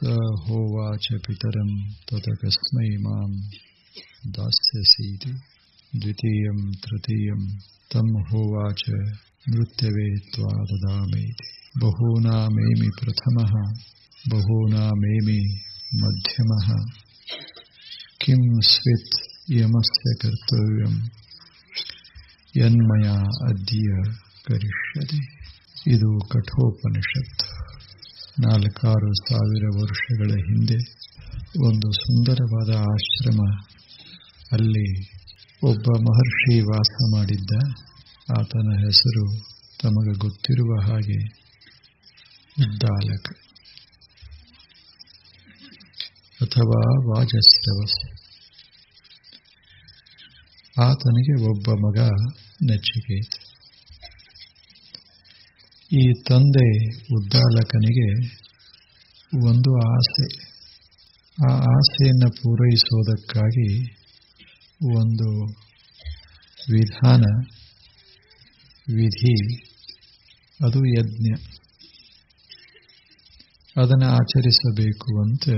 ಸ ಹೋವಾಚ ಪಿತರಂ ತತಕಸ್ಮೈ ಮಾಂ ದಾಸ್ಯಸೀತಿ ದ್ವಿತೀಯಂ ತೃತೀಯಂ ತಂ ಹೋವಾಚ ಮೃತ್ಯವೆ ತ್ವಾ ದದಾಮೇತಿ ಬಹೂನಾಮೇಮಿ ಪ್ರಥಮಃ ಬಹೂನಾಮೇಮಿ ಮಧ್ಯಮಃ ಕಿಂ ಸ್ವಿತ್ ಯಮಸ್ಯ ಕರ್ತವ್ಯಂ ಯನ್ಮಯಾ ಅದ್ಯ ಕರಿಷ್ಯತೆ. ಇದು ಕಠೋಪನಿಷತ್. 4,000 ವರ್ಷಗಳ ಹಿಂದೆ ಒಂದು ಸುಂದರವಾದ ಆಶ್ರಮ, ಅಲ್ಲಿ ಒಬ್ಬ ಮಹರ್ಷಿ ವಾಸ ಮಾಡಿದ್ದ. ಆತನ ಹೆಸರು ತಮಗೆ ಗೊತ್ತಿರುವ ಹಾಗೆ ಉದ್ದಾಲಕ ಅಥವಾ ವಾಜಸ್ರವಸ್. ಆತನಿಗೆ ಒಬ್ಬ ಮಗ ನಚಿಕೇತ. ಈ ತಂದೆ ಉದ್ದಾಲಕನಿಗೆ ಒಂದು ಆಸೆ. ಆ ಆಸೆಯನ್ನು ಪೂರೈಸೋದಕ್ಕಾಗಿ ಒಂದು ವಿಧಿ, ಅದು ಯಜ್ಞ. ಅದನ್ನು ಆಚರಿಸಬೇಕು ಅಂತ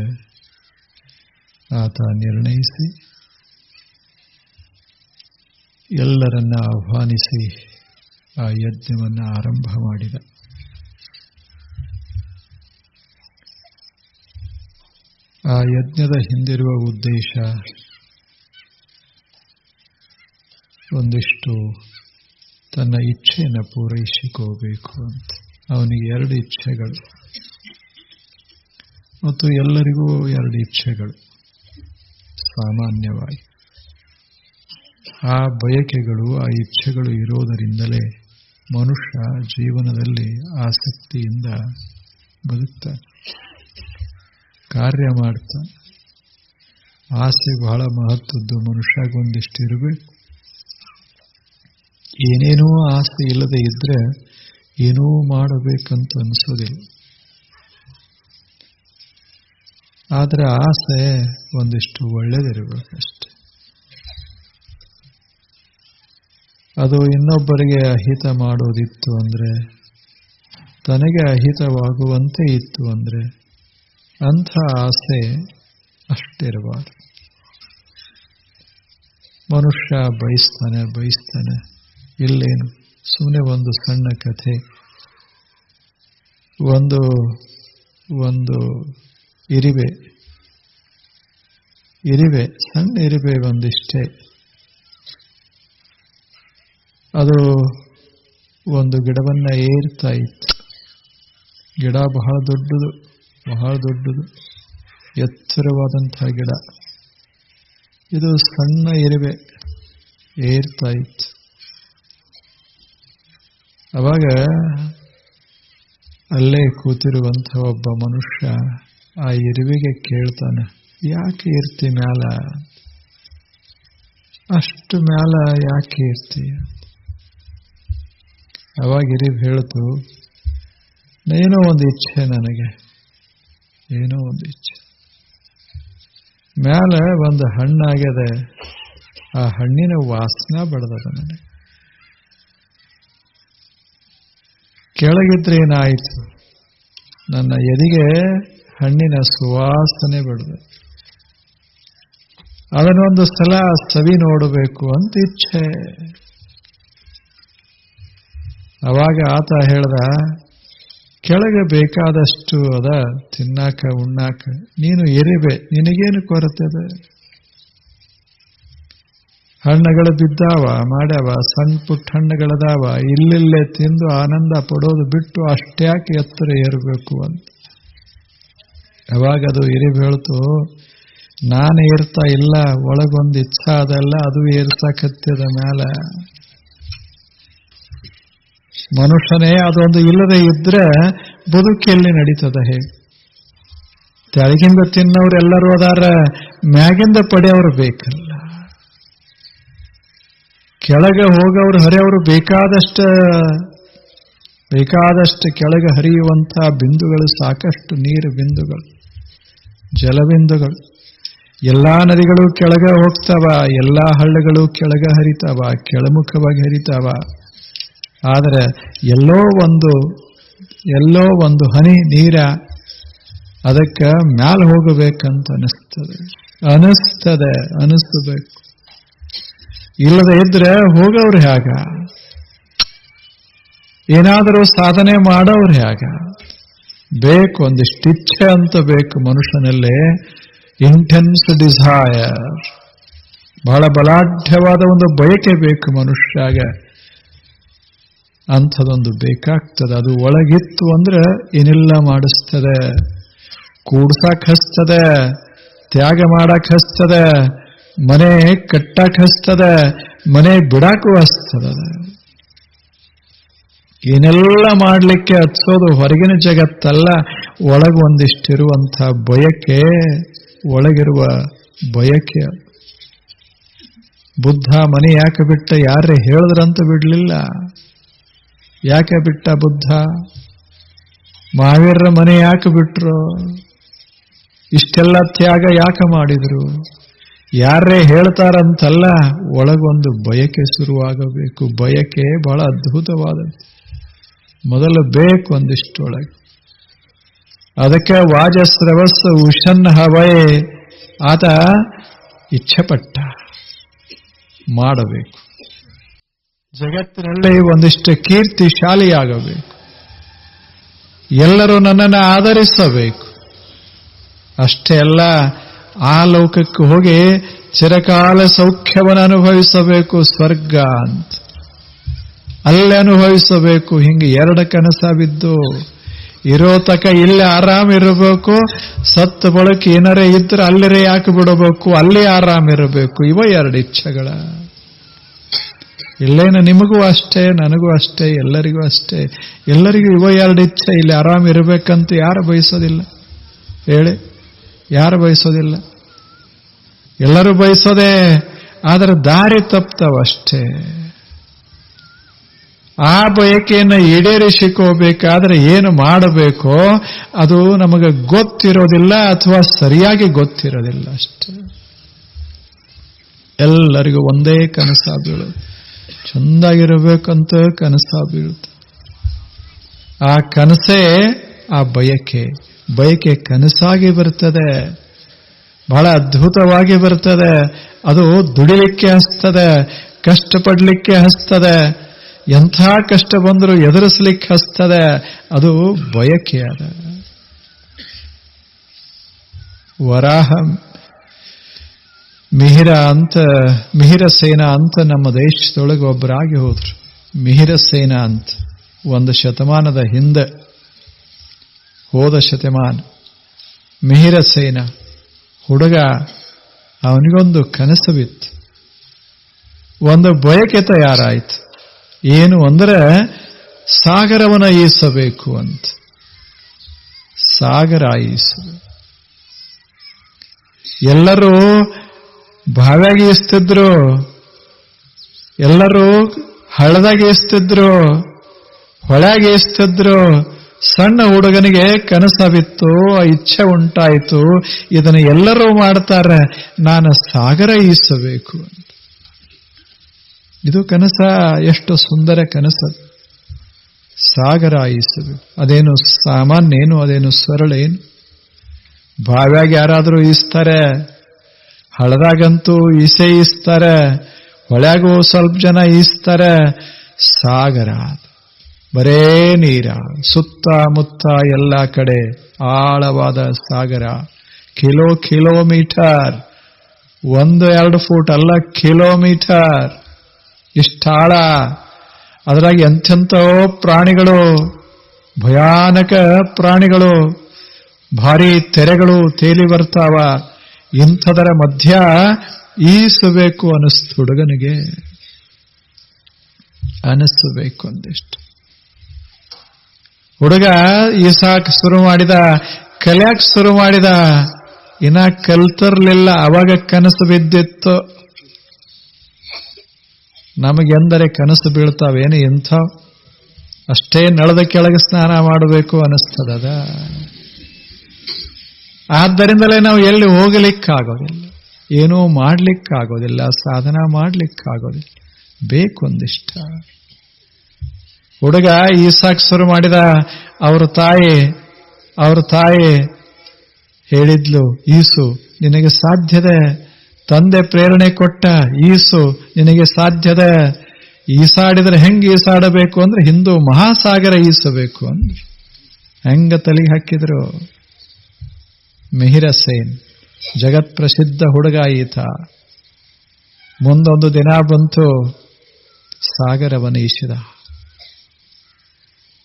ಆತ ನಿರ್ಣಯಿಸಿ ಎಲ್ಲರನ್ನ ಆಹ್ವಾನಿಸಿ ಆ ಯಜ್ಞವನ್ನು ಆರಂಭ ಮಾಡಿದ. ಆ ಯಜ್ಞದ ಹಿಂದಿರುವ ಉದ್ದೇಶ ಒಂದಿಷ್ಟು ತನ್ನ ಇಚ್ಛೆಯನ್ನು ಪೂರೈಸಿಕೋಬೇಕು ಅಂತ. ಅವನಿಗೆ 2 ಇಚ್ಛೆಗಳು, ಮತ್ತು ಎಲ್ಲರಿಗೂ 2 ಇಚ್ಛೆಗಳು ಸಾಮಾನ್ಯವಾಗಿ. ಆ ಬಯಕೆಗಳು, ಆ ಇಚ್ಛೆಗಳು ಇರೋದರಿಂದಲೇ ಮನುಷ್ಯ ಜೀವನದಲ್ಲಿ ಆಸಕ್ತಿಯಿಂದ ಬದುಕ್ತಾನೆ, ಕಾರ್ಯ ಮಾಡ್ತಾನೆ. ಆಸೆ ಬಹಳ ಮಹತ್ವದ್ದು. ಮನುಷ್ಯಗೊಂದಿಷ್ಟು ಇರಬೇಕು. ಏನೇನೋ ಆಸೆ ಇಲ್ಲದೆ ಇದ್ರೆ ಏನೋ ಮಾಡಬೇಕಂತ ಅನಿಸೋದಿಲ್ಲ. ಆದರೆ ಆಸೆ ಒಂದಿಷ್ಟು ಒಳ್ಳೆಯದಿರಬೇಕಷ್ಟೆ. ಅದು ಇನ್ನೊಬ್ಬರಿಗೆ ಅಹಿತ ಮಾಡೋದಿತ್ತು ಅಂದರೆ, ತನಗೆ ಅಹಿತವಾಗುವಂತೆ ಇತ್ತು ಅಂದರೆ, ಅಂಥ ಆಸೆ ಅಷ್ಟಿರಬಾರದು. ಮನುಷ್ಯ ಬಯಸ್ತಾನೆ. ಇಲ್ಲೇನು, ಸುಮ್ಮನೆ ಒಂದು ಸಣ್ಣ ಕಥೆ. ಒಂದು ಇರಿವೆ, ಸಣ್ಣ ಇರಿವೆ ಒಂದಿಷ್ಟೇ. ಅದು ಒಂದು ಗಿಡವನ್ನ ಏರ್ತಾ ಇತ್ತು. ಗಿಡ ಬಹಳ ದೊಡ್ಡದು, ಎತ್ತರವಾದಂತಹ ಗಿಡ. ಇದು ಸಣ್ಣ ಇರುವೆ ಏರ್ತಾ ಇತ್ತು. ಅವಾಗ ಅಲ್ಲೇ ಕೂತಿರುವಂತಹ ಒಬ್ಬ ಮನುಷ್ಯ ಆ ಇರುವೆಗೆ ಕೇಳ್ತಾನೆ, ಯಾಕೆ ಇರ್ತಿ ಮ್ಯಾಲ? ಅಷ್ಟು ಮ್ಯಾಲ ಯಾಕೆ ಇರ್ತಿ? ಅವಾಗ ಇರಿವೆ ಹೇಳ್ತು, ಏನೋ ಒಂದು ಇಚ್ಛೆ ನನಗೆ, ಏನೋ ಒಂದು ಇಚ್ಛೆ. ಮ್ಯಾಲ ಒಂದು ಹಣ್ಣಾಗ್ಯದ, ಆ ಹಣ್ಣಿನ ವಾಸನೆ ಬಡ್ದದ ನನಗೆ. ಕೆಳಗಿದ್ರೆ ಏನಾಯಿತು, ನನ್ನ ಎದೆಗೆ ಹಣ್ಣಿನ ಸುವಾಸನೆ ಬಡ್ದ. ಅದನ್ನೊಂದು ಸಲ ಸವಿ ನೋಡಬೇಕು ಅಂತ ಇಚ್ಛೆ. ಅವಾಗ ಆತ ಹೇಳ್ದ, ಕೆಳಗೆ ಬೇಕಾದಷ್ಟು ಅದ ತಿನ್ನಾಕ ಉಣ್ಣಾಕ, ನೀನು ಇರಿವೆ, ನಿನಗೇನು ಕೊರತೆ ಅದ? ಹಣ್ಣುಗಳು ಬಿದ್ದಾವ, ಮಾಡ್ಯಾವ, ಸಣ್ಣ ಪುಟ್ಟ ಹಣ್ಣುಗಳದಾವ, ಇಲ್ಲಿಲ್ಲೇ ತಿಂದು ಆನಂದ ಪಡೋದು ಬಿಟ್ಟು ಅಷ್ಟ್ಯಾಕೆ ಎತ್ತರ ಏರಬೇಕು ಅಂತ. ಅವಾಗ ಅದು ಇರಿವೆ ಹೇಳ್ತು, ನಾನು ಏರ್ತಾ ಇಲ್ಲ, ಒಳಗೊಂದು ಇಚ್ಛಾ ಅದಲ್ಲ, ಅದು ಏರ್ಸಾಕತ್ತದ ಮ್ಯಾಲ. ಮನುಷ್ಯನೇ ಅದೊಂದು ಇಲ್ಲದೆ ಇದ್ರೆ ಬದುಕೆಲ್ಲಿ ನಡೀತದ ಹೇಗೆ? ತೆಳಗಿಂದ ತಿನ್ನೋರು ಎಲ್ಲರೂ ಅದಾರ, ಮ್ಯಾಗಿಂದ ಪಡೆಯವರು ಬೇಕಲ್ಲ. ಕೆಳಗೆ ಹೋಗವ್ರು ಹರಿಯವರು ಬೇಕಾದಷ್ಟು ಕೆಳಗೆ ಹರಿಯುವಂತಹ ಬಿಂದುಗಳು, ಸಾಕಷ್ಟು ನೀರು ಬಿಂದುಗಳು, ಜಲಬಿಂದುಗಳು. ಎಲ್ಲಾ ನದಿಗಳು ಕೆಳಗೆ ಹೋಗ್ತಾವ, ಎಲ್ಲಾ ಹಳ್ಳಗಳು ಕೆಳಗೆ ಹರಿತಾವ, ಕೆಳಮುಖವಾಗಿ ಹರಿತಾವ. ಆದರೆ ಎಲ್ಲೋ ಒಂದು ಹನಿ ನೀರ ಅದಕ್ಕೆ ಮ್ಯಾಲ ಹೋಗಬೇಕಂತ ಅನಿಸ್ಬೇಕು. ಇಲ್ಲದೆ ಇದ್ರೆ ಹೋಗವ್ರು ಹೇಗ? ಏನಾದರೂ ಸಾಧನೆ ಮಾಡೋರು ಹೇಗ? ಬೇಕು ಒಂದಿಷ್ಟು ಇಚ್ಛೆ ಅಂತ ಬೇಕು ಮನುಷ್ಯನಲ್ಲೇ. ಇಂಟೆನ್ಸ್ ಡಿಸೈರ್, ಬಹಳ ಬಲಾಢ್ಯವಾದ ಒಂದು ಬಯಕೆ ಬೇಕು ಮನುಷ್ಯಾಗ. ಅಂಥದೊಂದು ಬೇಕಾಗ್ತದೆ. ಅದು ಒಳಗಿತ್ತು ಅಂದ್ರೆ ಏನೆಲ್ಲ ಮಾಡಿಸ್ತದೆ. ಕೂಡ್ಸಕ್ ಹಸ್ತದೆ, ತ್ಯಾಗ ಮಾಡಕ್ ಹಸ್ತದೆ, ಮನೆ ಕಟ್ಟಕ್ ಹಸ್ತದೆ, ಮನೆ ಬಿಡಾಕು ಹಸ್ತದ. ಏನೆಲ್ಲ ಮಾಡಲಿಕ್ಕೆ ಹಚ್ಚೋದು ಹೊರಗಿನ ಜಗತ್ತಲ್ಲ, ಒಳಗೆ ಒಂದಿಷ್ಟಿರುವಂಥ ಬಯಕೆ, ಒಳಗಿರುವ ಬಯಕೆ. ಬುದ್ಧ ಮನೆ ಯಾಕೆ ಬಿಟ್ಟ? ಯಾರೇ ಹೇಳಿದ್ರಂತ ಬಿಡ್ಲಿಲ್ಲ. ಯಾಕೆ ಬಿಟ್ಟ ಬುದ್ಧ? ಮಹಾವೀರರ ಮನೆ ಯಾಕೆ ಬಿಟ್ರು? ಇಷ್ಟೆಲ್ಲ ತ್ಯಾಗ ಯಾಕೆ ಮಾಡಿದ್ರು? ಯಾರೇ ಹೇಳ್ತಾರಂತಲ್ಲ, ಒಳಗೊಂದು ಬಯಕೆ ಶುರುವಾಗಬೇಕು. ಬಯಕೆ ಬಹಳ ಅದ್ಭುತವಾದದ್ದು. ಮೊದಲು ಬೇಕು ಒಂದಿಷ್ಟೊಳಗೆ. ಅದಕ್ಕೆ ವಾಜಸ್ರವಸ್ ಉಷನ್ ಹವಯೇ, ಆತ ಇಚ್ಛೆಪಟ್ಟ ಮಾಡಬೇಕು. ಜಗತ್ತಿನಲ್ಲಿ ಒಂದಿಷ್ಟು ಕೀರ್ತಿಶಾಲಿಯಾಗಬೇಕು. ಎಲ್ಲರೂ ನನ್ನನ್ನು ಆಧರಿಸಬೇಕು. ಅಷ್ಟೇ ಅಲ್ಲ, ಆ ಲೋಕಕ್ಕೆ ಹೋಗಿ ಚಿರಕಾಲ ಸೌಖ್ಯವನ್ನು ಅನುಭವಿಸಬೇಕು, ಸ್ವರ್ಗ ಅಂತ ಅಲ್ಲೇ ಅನುಭವಿಸಬೇಕು. ಹಿಂಗೆ ಎರಡು ಕನಸ ಬಿದ್ದು ಇರೋ ತಕ ಇಲ್ಲೇ ಆರಾಮಿರಬೇಕು, ಸತ್ತ ಬಳಕೆ ಏನಾರೇ ಇದ್ರೆ ಅಲ್ಲರೇ ಯಾಕೆ ಬಿಡಬೇಕು, ಅಲ್ಲೇ ಆರಾಮಿರಬೇಕು. ಇವ ಎರಡು ಇಚ್ಛೆಗಳ. ಇಲ್ಲೇನು ನಿಮಗೂ ಅಷ್ಟೇ, ನನಗೂ ಅಷ್ಟೇ, ಎಲ್ಲರಿಗೂ ಅಷ್ಟೇ. ಎಲ್ಲರಿಗೂ ಇವ ಎರಡು ಇಚ್ಛೆ. ಇಲ್ಲಿ ಆರಾಮಿರ್ಬೇಕಂತ ಯಾರು ಬಯಸೋದಿಲ್ಲ ಹೇಳಿ? ಯಾರು ಬಯಸೋದಿಲ್ಲ? ಎಲ್ಲರೂ ಬಯಸೋದೇ. ಆದರೆ ದಾರಿ ತಪ್ತವಷ್ಟೇ. ಆ ಬಯಕೆಯನ್ನು ಈಡೇರಿಸಿಕೋಬೇಕಾದ್ರೆ ಏನು ಮಾಡಬೇಕೋ ಅದು ನಮಗೆ ಗೊತ್ತಿರೋದಿಲ್ಲ, ಅಥವಾ ಸರಿಯಾಗಿ ಗೊತ್ತಿರೋದಿಲ್ಲ ಅಷ್ಟೇ. ಎಲ್ಲರಿಗೂ ಒಂದೇ ಕನಸ ಬೀಳೋದು, ಚಂದಾಗಿರಬೇಕಂತ ಕನಸ ಬೀಳುತ್ತೆ. ಆ ಕನಸೇ ಆ ಬಯಕೆ. ಬಯಕೆ ಕನಸಾಗಿ ಬರ್ತದೆ, ಬಹಳ ಅದ್ಭುತವಾಗಿ ಬರ್ತದೆ. ಅದು ದುಡಿಲಿಕ್ಕೆ ಹಸ್ತದೆ, ಕಷ್ಟಪಡಲಿಕ್ಕೆ ಹಸ್ತದೆ. ಎಂಥ ಕಷ್ಟ ಬಂದರೂ ಎದುರಿಸಲಿಕ್ಕೆ ಹಸ್ತದೆ. ಅದು ಬಯಕೆ. ಅದ ವರಾಹ ಮಿಹಿರ ಸೇನಾ ಅಂತ ನಮ್ಮ ದೇಶದೊಳಗೆ ಒಬ್ಬರಾಗಿ ಹೋದ್ರು. ಮಿಹಿರ ಸೇನಾ ಅಂತ ಒಂದು ಶತಮಾನದ ಹಿಂದೆ, ಹೋದ ಶತಮಾನ. ಮಿಹಿರ ಸೇನಾ ಹುಡುಗ, ಅವನಿಗೊಂದು ಕನಸು ಬಿತ್ತು, ಒಂದು ಬಯಕೆ ತಯಾರಾಯಿತು. ಏನು ಅಂದರೆ ಸಾಗರವನ್ನು ಈಸಬೇಕು ಅಂತ. ಸಾಗರ ಈಸಬೇಕು. ಎಲ್ಲರೂ ಬಾವ್ಯಾಗಿ ಈಸ್ತಿದ್ರು, ಎಲ್ಲರೂ ಹಳ್ಳದಾಗಿ ಈಸ್ತಿದ್ರು, ಹೊಳೆಯಾಗಿ ಈಸ್ತಿದ್ರು. ಸಣ್ಣ ಹುಡುಗನಿಗೆ ಕನಸ ಬಿತ್ತು, ಇಚ್ಛೆ ಉಂಟಾಯಿತು, ಇದನ್ನು ಎಲ್ಲರೂ ಮಾಡ್ತಾರೆ, ನಾನು ಸಾಗರ ಈಸಬೇಕು ಅಂತ. ಇದು ಕನಸ. ಎಷ್ಟು ಸುಂದರ ಕನಸು! ಸಾಗರ ಈಸಬೇಕು. ಅದೇನು ಸಾಮಾನ್ಯ ಏನು, ಅದೇನು ಸರಳ ಏನು? ಬಾವ್ಯಾಗ ಯಾರಾದರೂ ಈಸ್ತಾರೆ, ಹಳದಾಗಂತೂ ಈಸ್ತಾರೆ, ಹೊಳ್ಯಾಗೂ ಸ್ವಲ್ಪ ಜನ ಈಸ್ತಾರೆ. ಸಾಗರ ಬರೇ ನೀರ, ಸುತ್ತಮುತ್ತ ಎಲ್ಲ ಕಡೆ ಆಳವಾದ ಸಾಗರ. ಕಿಲೋಮೀಟರ್, 1-2 ಫೂಟ್ ಅಲ್ಲ, ಕಿಲೋಮೀಟರ್ ಇಷ್ಟಾಳ. ಅದರಾಗ ಎಂಥೆಂಥೋ ಪ್ರಾಣಿಗಳು, ಭಯಾನಕ ಪ್ರಾಣಿಗಳು, ಭಾರಿ ತೆರೆಗಳು ತೇಲಿ ಬರ್ತಾವ. ಇಂಥದರ ಮಧ್ಯ ಈಸಬೇಕು ಅನಿಸ್ತು ಹುಡುಗನಿಗೆ. ಅನಿಸಬೇಕು ಒಂದಿಷ್ಟು. ಹುಡುಗ ಈಸಾಕ್ ಶುರು ಮಾಡಿದ, ಕಲಿಯಾಕ್ ಶುರು ಮಾಡಿದ. ಇನ್ನ ಕಲ್ತಿರ್ಲಿಲ್ಲ, ಅವಾಗ ಕನಸು ಬಿದ್ದಿತ್ತು. ನಮಗೆಂದರೆ ಕನಸು ಬೀಳ್ತಾವೇನು ಇಂಥ? ಅಷ್ಟೇ ನಳದ ಕೆಳಗೆ ಸ್ನಾನ ಮಾಡಬೇಕು ಅನಿಸ್ತದ. ಆದ್ದರಿಂದಲೇ ನಾವು ಎಲ್ಲಿ ಹೋಗಲಿಕ್ಕಾಗೋದಿಲ್ಲ, ಏನೂ ಮಾಡಲಿಕ್ಕಾಗೋದಿಲ್ಲ, ಸಾಧನ ಮಾಡಲಿಕ್ಕಾಗೋದಿಲ್ಲ. ಬೇಕೊಂದಿಷ್ಟ. ಹುಡುಗ ಈಸಾಕ್ ಶುರು ಮಾಡಿದ. ಅವ್ರ ತಾಯಿ ಹೇಳಿದ್ಲು, ಈಸು ನಿನಗೆ ಸಾಧ್ಯದೆ, ತಂದೆ ಪ್ರೇರಣೆ ಕೊಟ್ಟ, ಈಸು ನಿನಗೆ ಸಾಧ್ಯದೆ. ಈಸಾಡಿದ್ರೆ ಹೆಂಗೆ ಈಸಾಡಬೇಕು ಅಂದ್ರೆ ಹಿಂದೂ ಮಹಾಸಾಗರ ಈಸಬೇಕು ಅಂದ್ರೆ ಹೆಂಗ ತಲೆಗೆ ಹಾಕಿದ್ರು. ಮಿಹಿರ ಸೇನ್ ಜಗತ್ ಪ್ರಸಿದ್ಧ ಹುಡುಗ ಈತ. ಮುಂದೊಂದು ದಿನ ಬಂತು, ಸಾಗರವನ್ನು ಈಸಿದ.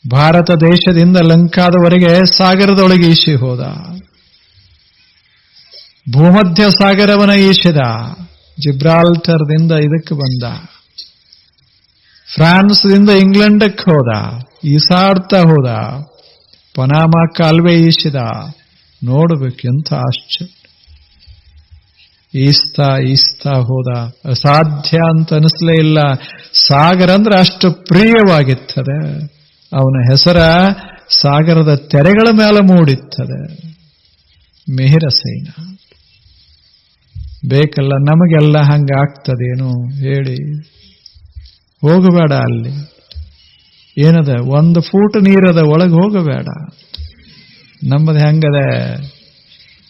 ಭಾರತ ದೇಶದಿಂದ ಲಂಕಾದವರೆಗೆ ಸಾಗರದೊಳಗೆ ಈಸಿ ಹೋದ. ಭೂಮಧ್ಯ ಸಾಗರವನ್ನ ಈಸಿದ. ಜಿಬ್ರಾಲ್ಟರ್ದಿಂದ ಇದಕ್ಕೆ ಬಂದ. ಫ್ರಾನ್ಸ್ದಿಂದ ಇಂಗ್ಲೆಂಡಕ್ಕೆ ಹೋದ, ಈಸಾಡ್ತಾ ಹೋದ. ಪನಾಮಾ ಕಾಲುವೆ ಈಸಿದ. ನೋಡಬೇಕು ಎಂಥ ಆಶ್ಚರ್ಯ. ಈಸ್ತಾ ಹೋದ. ಅಸಾಧ್ಯ ಅಂತ ಅನಿಸ್ಲೇ ಇಲ್ಲ. ಸಾಗರ ಅಂದ್ರೆ ಅಷ್ಟು ಪ್ರಿಯವಾಗಿರ್ತದೆ. ಅವನ ಹೆಸರ ಸಾಗರದ ತೆರೆಗಳ ಮೇಲೆ ಮೂಡಿರ್ತದೆ. ಮಿಹಿರ ಸೇನ. ಬೇಕಲ್ಲ ನಮಗೆಲ್ಲ ಹಂಗ ಆಗ್ತದೇನು ಹೇಳಿ? ಹೋಗಬೇಡ ಅಲ್ಲಿ. ಏನದ, 1 ಫೂಟ್ ನೀರದ ಒಳಗೆ ಹೋಗಬೇಡ. ನಮ್ಮದು ಹೆಂಗದ,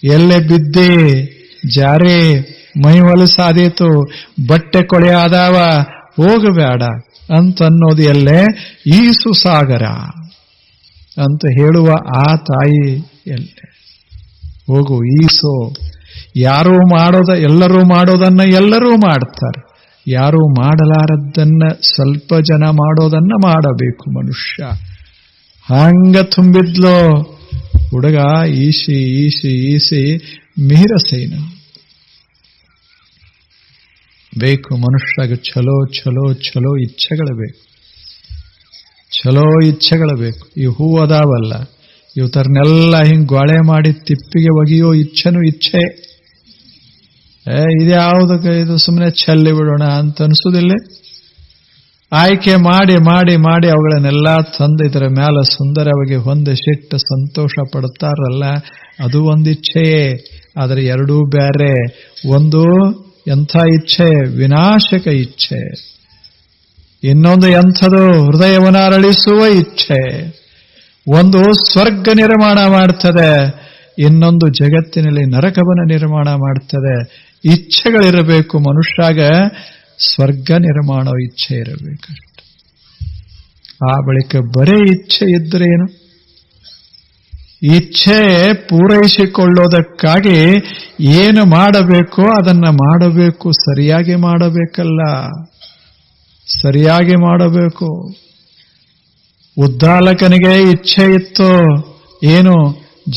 ಎಲ್ಲೇ ಬಿದ್ದೆ ಜಾರಿ ಮೈ ಹೊಲಸಾದೀತು, ಬಟ್ಟೆ ಕೊಳೆ ಆದಾವ, ಹೋಗಬೇಡ ಅಂತನ್ನೋದು ಎಲ್ಲೇ? ಈಸು ಸಾಗರ ಅಂತ ಹೇಳುವ ಆ ತಾಯಿ ಎಲ್ಲೇ? ಹೋಗು ಈಸೋ. ಯಾರೂ ಎಲ್ಲರೂ ಮಾಡೋದನ್ನ ಎಲ್ಲರೂ ಮಾಡ್ತಾರೆ. ಯಾರೂ ಮಾಡಲಾರದ್ದನ್ನ ಸ್ವಲ್ಪ ಜನ ಮಾಡೋದನ್ನ ಮಾಡಬೇಕು ಮನುಷ್ಯ. ಹಂಗ ತುಂಬಿದ್ಲೋ ಹುಡುಗ. ಈಸಿ ಮಿಹಿರ ಸೇನ ಬೇಕು ಮನುಷ್ಯಗೆ. ಚಲೋ ಇಚ್ಛೆಗಳು ಬೇಕು. ಇಚ್ಛೆಗಳು ಬೇಕು. ಈ ಹೂ ಅದಾವಲ್ಲ, ಇವತ್ತರ್ನೆಲ್ಲ ಹಿಂಗ್ ಗೋಳೆ ಮಾಡಿ ತಿಪ್ಪಿಗೆ ಒಗೆಯೋ ಇಚ್ಛೆನೂ ಇಚ್ಛೆ. ಇದ್ಯಾವುದಕ್ಕೆ ಇದು, ಸುಮ್ಮನೆ ಚೆಲ್ಲಿ ಬಿಡೋಣ ಅಂತ ಅನಿಸೋದಿಲ್ಲ. ಆಯ್ಕೆ ಮಾಡಿ ಅವುಗಳನ್ನೆಲ್ಲ ತಂದು ಇದರ ಮೇಲೆ ಸುಂದರವಾಗಿ ಹೊಂದಿಸಿಟ್ಟು ಸಂತೋಷ ಪಡುತ್ತಾರಲ್ಲ, ಅದು ಒಂದು ಇಚ್ಛೆಯೇ. ಆದರೆ ಎರಡೂ ಬೇರೆ. ಒಂದು ಎಂಥ ಇಚ್ಛೆ? ವಿನಾಶಕ ಇಚ್ಛೆ. ಇನ್ನೊಂದು ಎಂಥದು? ಹೃದಯವನ್ನು ಅರಳಿಸುವ ಇಚ್ಛೆ. ಒಂದು ಸ್ವರ್ಗ ನಿರ್ಮಾಣ ಮಾಡ್ತದೆ, ಇನ್ನೊಂದು ಜಗತ್ತಿನಲ್ಲಿ ನರಕವನ್ನು ನಿರ್ಮಾಣ ಮಾಡ್ತದೆ. ಇಚ್ಛೆಗಳಿರಬೇಕು ಮನುಷ್ಯಾಗ. ಸ್ವರ್ಗ ನಿರ್ಮಾಣ ಇಚ್ಛೆ ಇರಬೇಕಷ್ಟೆ. ಆ ಬಳಿಕ ಬರೇ ಇಚ್ಛೆ ಇದ್ರೇನು? ಇಚ್ಛೆ ಪೂರೈಸಿಕೊಳ್ಳೋದಕ್ಕಾಗಿ ಏನು ಮಾಡಬೇಕೋ ಅದನ್ನ ಮಾಡಬೇಕು. ಸರಿಯಾಗಿ ಮಾಡಬೇಕಲ್ಲ, ಸರಿಯಾಗಿ ಮಾಡಬೇಕು. ಉದ್ದಾಲಕನಿಗೆ ಇಚ್ಛೆ ಇತ್ತು, ಏನು?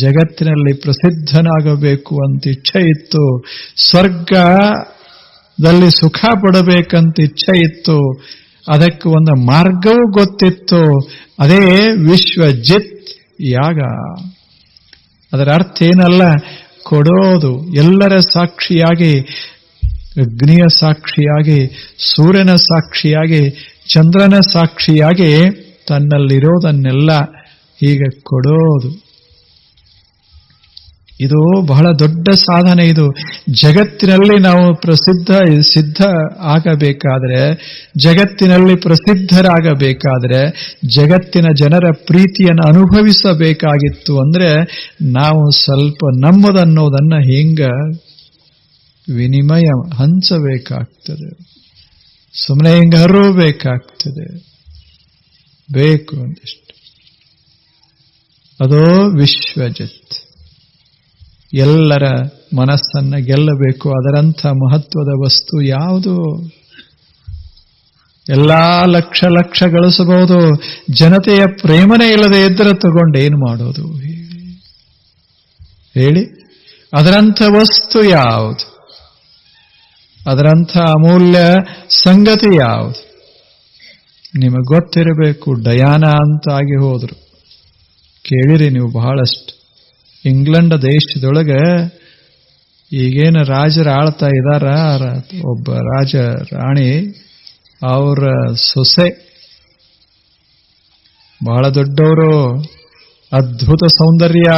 ಜಗತ್ತಿನಲ್ಲಿ ಪ್ರಸಿದ್ಧನಾಗಬೇಕು ಅಂತ ಇಚ್ಛೆ ಇತ್ತು. ಸ್ವರ್ಗದಲ್ಲಿ ಸುಖ ಪಡಬೇಕಂತ ಇಚ್ಛೆ ಇತ್ತು. ಅದಕ್ಕೆ ಒಂದು ಮಾರ್ಗವೂ ಗೊತ್ತಿತ್ತು. ಅದೇ ವಿಶ್ವಜಿತ್ ಯಾಗ. ಅದರ ಅರ್ಥ ಏನಲ್ಲ, ಕೊಡೋದು. ಎಲ್ಲರ ಸಾಕ್ಷಿಯಾಗಿ, ಅಗ್ನಿಯ ಸಾಕ್ಷಿಯಾಗಿ, ಸೂರ್ಯನ ಸಾಕ್ಷಿಯಾಗಿ, ಚಂದ್ರನ ಸಾಕ್ಷಿಯಾಗಿ ತನ್ನಲ್ಲಿರೋದನ್ನೆಲ್ಲ ಹೀಗೆ ಕೊಡೋದು. ಇದು ಬಹಳ ದೊಡ್ಡ ಸಾಧನೆ. ಇದು ಜಗತ್ತಿನಲ್ಲಿ ನಾವು ಸಿದ್ಧ ಆಗಬೇಕಾದ್ರೆ, ಜಗತ್ತಿನಲ್ಲಿ ಪ್ರಸಿದ್ಧರಾಗಬೇಕಾದ್ರೆ, ಜಗತ್ತಿನ ಜನರ ಪ್ರೀತಿಯನ್ನು ಅನುಭವಿಸಬೇಕಾಗಿತ್ತು ಅಂದ್ರೆ ನಾವು ಸ್ವಲ್ಪ ನಮ್ಮದನ್ನೋದನ್ನ ಹಿಂಗ ವಿನಿಮಯ ಹಂಚಬೇಕಾಗ್ತದೆ. ಸುಮ್ಮನೆ ಹಿಂಗ ಹರಬೇಕಾಗ್ತದೆ. ಬೇಕು ಒಂದಿಷ್ಟು. ಅದೋ ವಿಶ್ವಜಿತ್. ಎಲ್ಲರ ಮನಸ್ಸನ್ನ ಗೆಲ್ಲಬೇಕು. ಅದರಂಥ ಮಹತ್ವದ ವಸ್ತು ಯಾವುದು? ಎಲ್ಲಾ ಲಕ್ಷ ಗಳಿಸಬಹುದು. ಜನತೆಯ ಪ್ರೇಮನೇ ಇಲ್ಲದೆ ಇದ್ದರೆ ತಗೊಂಡೇನು ಮಾಡೋದು ಹೇಳಿ? ಅದರಂಥ ವಸ್ತು ಯಾವುದು? ಅದರಂಥ ಅಮೂಲ್ಯ ಸಂಗತಿ ಯಾವುದು? ನಿಮಗೆ ಗೊತ್ತಿರಬೇಕು. ಡಯಾನಾ ಅಂತ ಆಗಿ ಹೋದ್ರು, ಕೇಳಿರಿ ನೀವು ಬಹಳಷ್ಟು. ಇಂಗ್ಲೆಂಡ್ ದೇಶದೊಳಗೆ ಈಗೇನು ರಾಜರು ಆಳ್ತಾ ಇದ್ದಾರ, ಒಬ್ಬ ರಾಜ ರಾಣಿ, ಅವರ ಸೊಸೆ ಬಹಳ ದೊಡ್ಡವರು, ಅದ್ಭುತ ಸೌಂದರ್ಯ,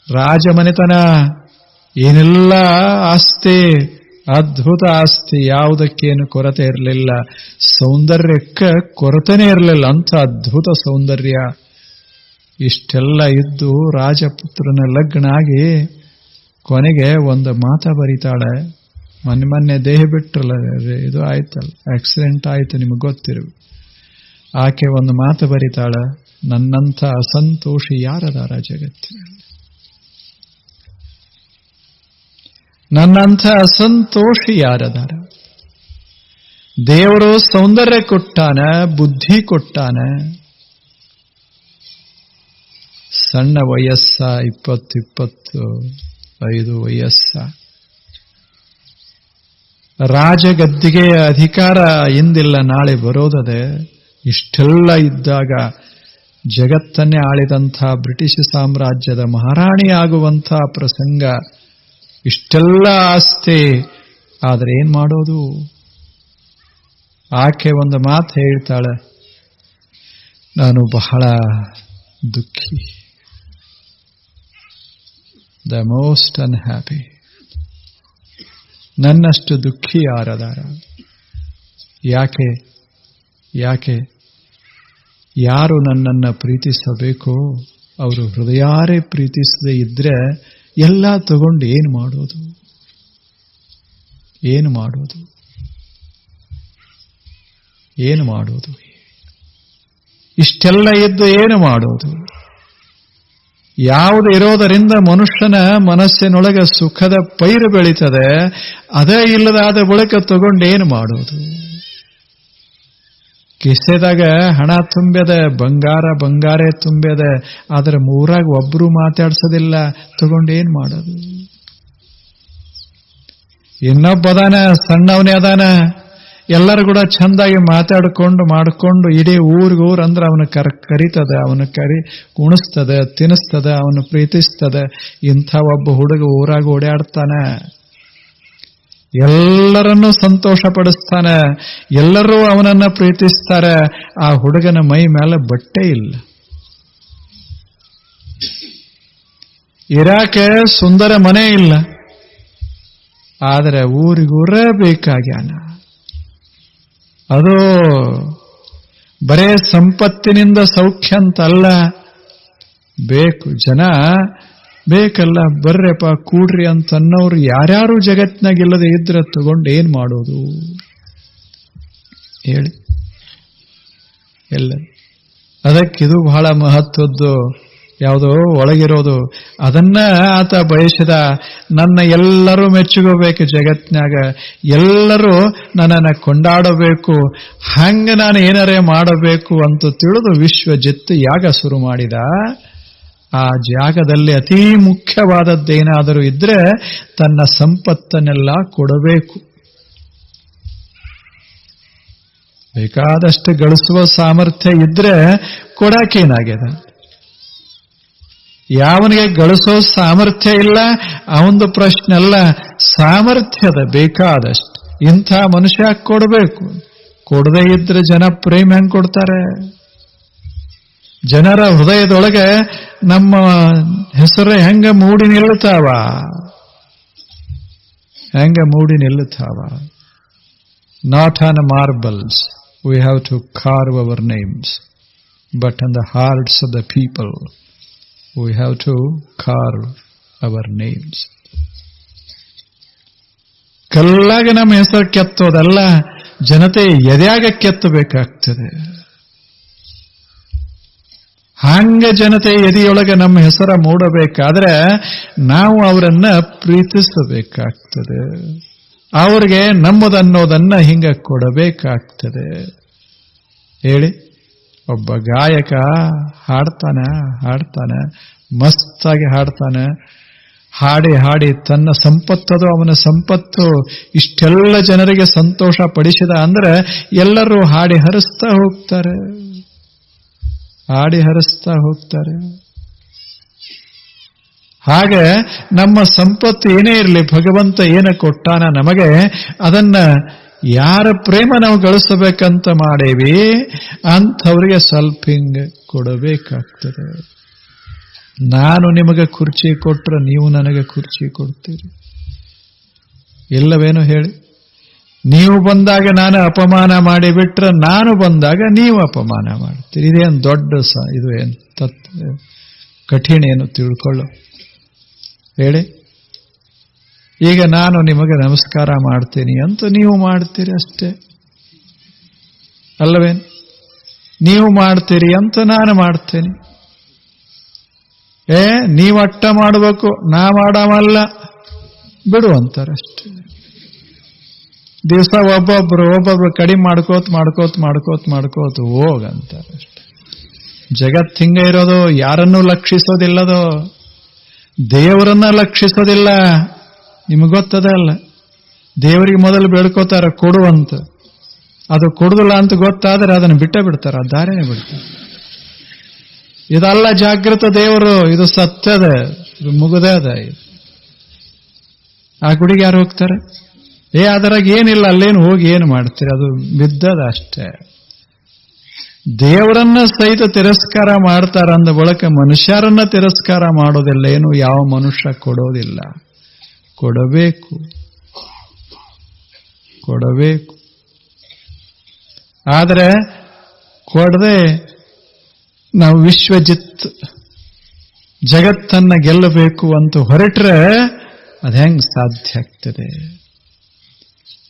ರಾಜಮನೆತನ, ಏನೆಲ್ಲ ಆಸ್ತಿ, ಅದ್ಭುತ ಆಸ್ತಿ, ಯಾವುದಕ್ಕೇನು ಕೊರತೆ ಇರಲಿಲ್ಲ. ಸೌಂದರ್ಯಕ್ಕೆ ಕೊರತೆನೇ ಇರಲಿಲ್ಲ, ಅಂತ ಅದ್ಭುತ ಸೌಂದರ್ಯ. ಇಷ್ಟೆಲ್ಲ ಇದ್ದು ರಾಜಪುತ್ರನ ಲಗ್ನ ಆಗಿ ಕೊನೆಗೆ ಒಂದು ಮಾತ ಬರೀತಾಳೆ. ಮೊನ್ನೆ ದೇಹ ಬಿಟ್ರಲ್ಲ, ಇದು ಆಯ್ತಲ್ಲ, ಆಕ್ಸಿಡೆಂಟ್ ಆಯ್ತು, ನಿಮಗೆ ಗೊತ್ತಿರು. ಆಕೆ ಒಂದು ಮಾತು ಬರೀತಾಳ, ನನ್ನಂಥ ಅಸಂತೋಷಿ ಯಾರದಾರ ಜಗತ್ತಿನಲ್ಲಿ, ನನ್ನಂಥ ಅಸಂತೋಷಿ ಯಾರದಾರ. ದೇವರು ಸೌಂದರ್ಯ ಕೊಟ್ಟಾನ, ಬುದ್ಧಿ ಕೊಟ್ಟಾನ. ಸಣ್ಣ ವಯಸ್ಸ, 20-25 ವಯಸ್ಸ. ರಾಜಗದ್ದಿಗೆ ಅಧಿಕಾರ ಇಂದಿಲ್ಲ ನಾಳೆ ಬರೋದದೆ. ಇಷ್ಟೆಲ್ಲ ಇದ್ದಾಗ ಜಗತ್ತನ್ನೇ ಆಳಿದಂಥ ಬ್ರಿಟಿಷ್ ಸಾಮ್ರಾಜ್ಯದ ಮಹಾರಾಣಿ ಆಗುವಂಥ ಪ್ರಸಂಗ, ಇಷ್ಟೆಲ್ಲ ಆಸ್ತಿ. ಆದರೆ ಏನ್ ಮಾಡೋದು? ಆಕೆ ಒಂದು ಮಾತು ಹೇಳ್ತಾಳೆ, ನಾನು ಬಹಳ ದುಃಖಿ, ದ ಮೋಸ್ಟ್ ಅನ್ಹ್ಯಾಪಿ. ನನ್ನಷ್ಟು ದುಃಖಿ ಯಾರದಾರ? ಯಾಕೆ ಯಾಕೆ ಯಾರು ನನ್ನನ್ನು ಪ್ರೀತಿಸಬೇಕೋ ಅವರು ಹೃದಯಾರೇ ಪ್ರೀತಿಸದೇ ಇದ್ರೆ ಎಲ್ಲ ತಗೊಂಡು ಏನು ಮಾಡೋದು? ಏನು ಮಾಡೋದು? ಏನು ಮಾಡೋದು? ಇಷ್ಟೆಲ್ಲ ಇದ್ದು ಏನು ಮಾಡೋದು? ಯಾವುದು ಇರೋದರಿಂದ ಮನುಷ್ಯನ ಮನಸ್ಸಿನೊಳಗೆ ಸುಖದ ಪೈರು ಬೆಳೀತದೆ, ಅದೇ ಇಲ್ಲದಾದ ಬಳಿಕ ತಗೊಂಡೇನು ಮಾಡೋದು? ಕಿಸೆದಾಗ ಹಣ ತುಂಬ್ಯದ, ಬಂಗಾರೇ ತುಂಬ್ಯದ, ಆದ್ರೆ ಮೂರಾಗ ಒಬ್ರು ಮಾತಾಡ್ಸೋದಿಲ್ಲ, ತಗೊಂಡೇನ್ ಮಾಡೋದು? ಇನ್ನೊಬ್ಬ ಅದಾನ, ಸಣ್ಣವನೇ ಅದಾನ, ಎಲ್ಲರೂ ಕೂಡ ಚಂದಾಗಿ ಮಾಡಿಕೊಂಡು ಇಡೀ ಊರಿಗೂರು ಅಂದ್ರೆ ಅವನು ಕರಿತದ, ಅವನು ಕುಣಿಸ್ತದ, ತಿನ್ನಿಸ್ತದ, ಅವನು ಪ್ರೀತಿಸ್ತದ. ಇಂಥ ಒಬ್ಬ ಹುಡುಗ ಊರಾಗ ಓಡಾಡ್ತಾನ, ಎಲ್ಲರನ್ನೂ ಸಂತೋಷ ಪಡಿಸ್ತಾನೆ, ಎಲ್ಲರೂ ಅವನನ್ನ ಪ್ರೀತಿಸ್ತಾರೆ. ಆ ಹುಡುಗನ ಮೈ ಮೇಲೆ ಬಟ್ಟೆ ಇಲ್ಲ, ಇರಾಕೆ ಸುಂದರ ಮನೆ ಇಲ್ಲ, ಆದರೆ ಊರಿಗೂರೇ ಬೇಕಾಗ್ಯಾನ. ಅದು ಬರೇ ಸಂಪತ್ತಿನಿಂದ ಸೌಖ್ಯ ಅಂತಲ್ಲ, ಬೇಕು ಜನ ಬೇಕಲ್ಲ, ಬರ್ರಪ್ಪ ಕೂಡ್ರಿ ಅಂತನ್ನೋರು ಯಾರ್ಯಾರು ಜಗತ್ನಾಗಿಲ್ಲದೆ ಇದ್ರೆ ತಗೊಂಡು ಏನ್ ಮಾಡೋದು ಹೇಳಿ? ಎಲ್ಲ ಅದಕ್ಕಿದು ಬಹಳ ಮಹತ್ವದ್ದು. ಯಾವುದೋ ಒಳಗಿರೋದು, ಅದನ್ನ ಆತ ಬಯಸಿದ. ನನ್ನ ಎಲ್ಲರೂ ಮೆಚ್ಚುಗೋಬೇಕು ಜಗತ್ನಾಗ, ಎಲ್ಲರೂ ನನ್ನನ್ನು ಕೊಂಡಾಡಬೇಕು, ಹಂಗ ನಾನು ಏನಾರೇ ಮಾಡಬೇಕು ಅಂತ ತಿಳಿದು ವಿಶ್ವಜಿತ್ತು ಯಾಗ ಶುರು ಮಾಡಿದ. ಆ ಜಾಗದಲ್ಲಿ ಅತೀ ಮುಖ್ಯವಾದದ್ದೇನಾದರೂ ಇದ್ರೆ ತನ್ನ ಸಂಪತ್ತನ್ನೆಲ್ಲ ಕೊಡಬೇಕು. ಬೇಕಾದಷ್ಟು ಗಳಿಸುವ ಸಾಮರ್ಥ್ಯ ಇದ್ರೆ ಕೊಡಾಕೇನಾಗ್ಯದ. ಯಾವನಿಗೆ ಗಳಿಸೋ ಸಾಮರ್ಥ್ಯ ಇಲ್ಲ ಅವನದು ಪ್ರಶ್ನೆ ಅಲ್ಲ, ಸಾಮರ್ಥ್ಯದ ಬೇಕಾದಷ್ಟು. ಇಂಥ ಮನುಷ್ಯ ಕೊಡಬೇಕು. ಕೊಡದೇ ಇದ್ರೆ ಜನ ಪ್ರೇಮ ಹೆಂಗ್ ಕೊಡ್ತಾರೆ? ಜನರ ಹೃದಯದೊಳಗೆ ನಮ್ಮ ಹೆಸರು ಹೆಂಗ ಮೂಡಿ ನಿಲ್ಲುತ್ತಾವ? ಹೆಂಗ ಮೂಡಿ ನಿಲ್ಲುತ್ತಾವ? Not on marbles we have to carve our names, but on the hearts of the people we have to carve our names. ಕಲ್ಲಾಗ ನಮ್ಮ ಹೆಸರು ಕೆತ್ತೋದಲ್ಲ, ಜನತೆ ಎದೆಯಾಗ ಕೆತ್ತಬೇಕಾಗ್ತದೆ. ಹಂಗ ಜನತೆ ಎದೆಯೊಳಗೆ ನಮ್ಮ ಹೆಸರ ಮೂಡಬೇಕಾದ್ರೆ ನಾವು ಅವರನ್ನ ಪ್ರೀತಿಸಬೇಕಾಗ್ತದೆ, ಅವ್ರಿಗೆ ನಮ್ಮದನ್ನೋದನ್ನ ಹಿಂಗ ಕೊಡಬೇಕಾಗ್ತದೆ. ಹೇಳಿ, ಒಬ್ಬ ಗಾಯಕ ಹಾಡ್ತಾನೆ, ಮಸ್ತಾಗಿ ಹಾಡ್ತಾನೆ. ಹಾಡಿ ತನ್ನ ಸಂಪತ್ತದು ಅವನ ಸಂಪತ್ತು ಇಷ್ಟೆಲ್ಲ ಜನರಿಗೆ ಸಂತೋಷ ಪಡಿಸಿದ ಅಂದ್ರೆ ಎಲ್ಲರೂ ಹಾಡಿ ಹರಿಸ್ತಾ ಹೋಗ್ತಾರೆ. ಹಾಗೆ ನಮ್ಮ ಸಂಪತ್ತು ಏನೇ ಇರಲಿ, ಭಗವಂತ ಏನ ಕೊಟ್ಟಾನ ನಮಗೆ, ಅದನ್ನ ಯಾರ ಪ್ರೇಮ ನಾವು ಗಳಿಸಬೇಕಂತ ಮಾಡೇವಿ ಅಂಥವ್ರಿಗೆ ಸ್ವಲ್ಪ ಹಿಂಗ ಕೊಡಬೇಕಾಗ್ತದೆ. ನಾನು ನಿಮಗೆ ಕುರ್ಚಿ ಕೊಟ್ರೆ ನೀವು ನನಗೆ ಕುರ್ಚಿ ಕೊಡ್ತೀರಿ, ಇಲ್ಲವೇನು ಹೇಳಿ? ನೀವು ಬಂದಾಗ ನಾನು ಅಪಮಾನ ಮಾಡಿಬಿಟ್ರೆ ನಾನು ಬಂದಾಗ ನೀವು ಅಪಮಾನ ಮಾಡ್ತೀರಿ. ಇದೇನು ದೊಡ್ಡ ಇದು ಏನು ಕಠಿಣ ಏನು ತಿಳ್ಕೊಳ್ಳೋ ಹೇಳಿ. ಈಗ ನಾನು ನಿಮಗೆ ನಮಸ್ಕಾರ ಮಾಡ್ತೀನಿ ಅಂತ ನೀವು ಮಾಡ್ತೀರಿ ಅಷ್ಟೇ ಅಲ್ಲವೇನು? ನೀವು ಮಾಡ್ತೀರಿ ಅಂತ ನಾನು ಮಾಡ್ತೇನೆ. ನೀವು ಅಟ್ಟ ಮಾಡಬೇಕು, ನಾ ಮಾಡಮಲ್ಲ ಬಿಡು ಅಂತಾರಷ್ಟೇ. ದಿವಸ ಒಬ್ಬೊಬ್ರು ಕಡಿಮೆ ಮಾಡ್ಕೋತ ಹೋಗಂತಾರಷ್ಟೆ. ಜಗತ್ ಹಿಂಗ ಇರೋದು. ಯಾರನ್ನೂ ಲಕ್ಷಿಸೋದಿಲ್ಲದೋ, ದೇವರನ್ನ ಲಕ್ಷಿಸೋದಿಲ್ಲ. ನಿಮಗೆ ಗೊತ್ತದ ಅಲ್ಲ, ದೇವರಿಗೆ ಮೊದಲು ಬೇಡ್ಕೋತಾರ ಕೊಡುವಂತ. ಅದು ಕೊಡುದಿಲ್ಲ ಅಂತ ಗೊತ್ತಾದ್ರೆ ಅದನ್ನು ಬಿಡ್ತಾರೆ, ಆ ದಾರಿನೇ ಬಿಡ್ತಾರೆ. ಇದಲ್ಲ ಜಾಗೃತ ದೇವರು, ಇದು ಸತ್ಯದ, ಇದು ಮುಗುದದ. ಆ ಗುಡಿಗೆ ಯಾರು ಹೋಗ್ತಾರೆ? ಅದರಾಗ ಏನಿಲ್ಲ, ಅಲ್ಲೇನು ಹೋಗಿ ಏನು ಮಾಡ್ತೀರಿ? ಅದು ಬಿದ್ದದ ಅಷ್ಟೇ. ದೇವರನ್ನ ಸಹಿತ ತಿರಸ್ಕಾರ ಮಾಡ್ತಾರ ಅಂದ ಬಳಿಕ ಮನುಷ್ಯರನ್ನ ತಿರಸ್ಕಾರ ಮಾಡೋದಿಲ್ಲ. ಏನು ಯಾವ ಮನುಷ್ಯ ಕೊಡೋದಿಲ್ಲ. ಕೊಡಬೇಕು. ಆದರೆ ಕೊಡದೆ ನಾವು ವಿಶ್ವಜಿತ್ ಜಗತ್ತನ್ನ ಗೆಲ್ಲಬೇಕು ಅಂತ ಹೊರಟ್ರೆ ಅದು ಹೆಂಗ್ ಸಾಧ್ಯ ಆಗ್ತದೆ?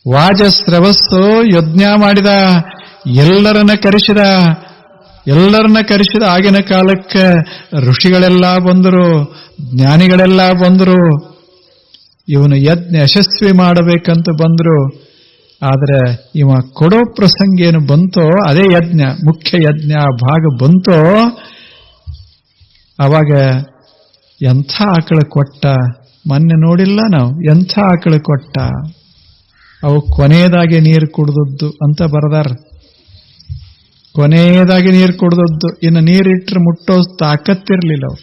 ವಾಜಸ್ರವಸ್ಸು ಯಜ್ಞ ಮಾಡಿದ, ಎಲ್ಲರನ್ನ ಕರೆಸಿದ. ಆಗಿನ ಕಾಲಕ್ಕೆ ಋಷಿಗಳೆಲ್ಲ ಬಂದರು, ಜ್ಞಾನಿಗಳೆಲ್ಲ ಬಂದರು. ಇವನು ಯಜ್ಞ ಯಶಸ್ವಿ ಮಾಡಬೇಕಂತ ಬಂದರು. ಆದರೆ ಇವ ಕೊಡೋ ಪ್ರಸಂಗ ಏನು ಬಂತೋ, ಅದೇ ಯಜ್ಞ, ಮುಖ್ಯ ಯಜ್ಞ ಭಾಗ ಬಂತೋ, ಅವಾಗ ಎಂಥ ಆಕಳ ಕೊಟ್ಟ. ಮೊನ್ನೆ ನೋಡಿಲ್ಲ ನಾವು, ಎಂಥ ಆಕಳ ಕೊಟ್ಟ. ಅವು ಕೊನೆಯದಾಗಿ ನೀರು ಕುಡ್ದದ್ದು ಅಂತ ಬರದಾರ. ಕೊನೆಯದಾಗಿ ನೀರು ಕುಡ್ದದ್ದು. ಇನ್ನು ನೀರಿಟ್ರೆ ಮುಟ್ಟೋ ತಾಕತ್ತಿರ್ಲಿಲ್ಲ ಅವು.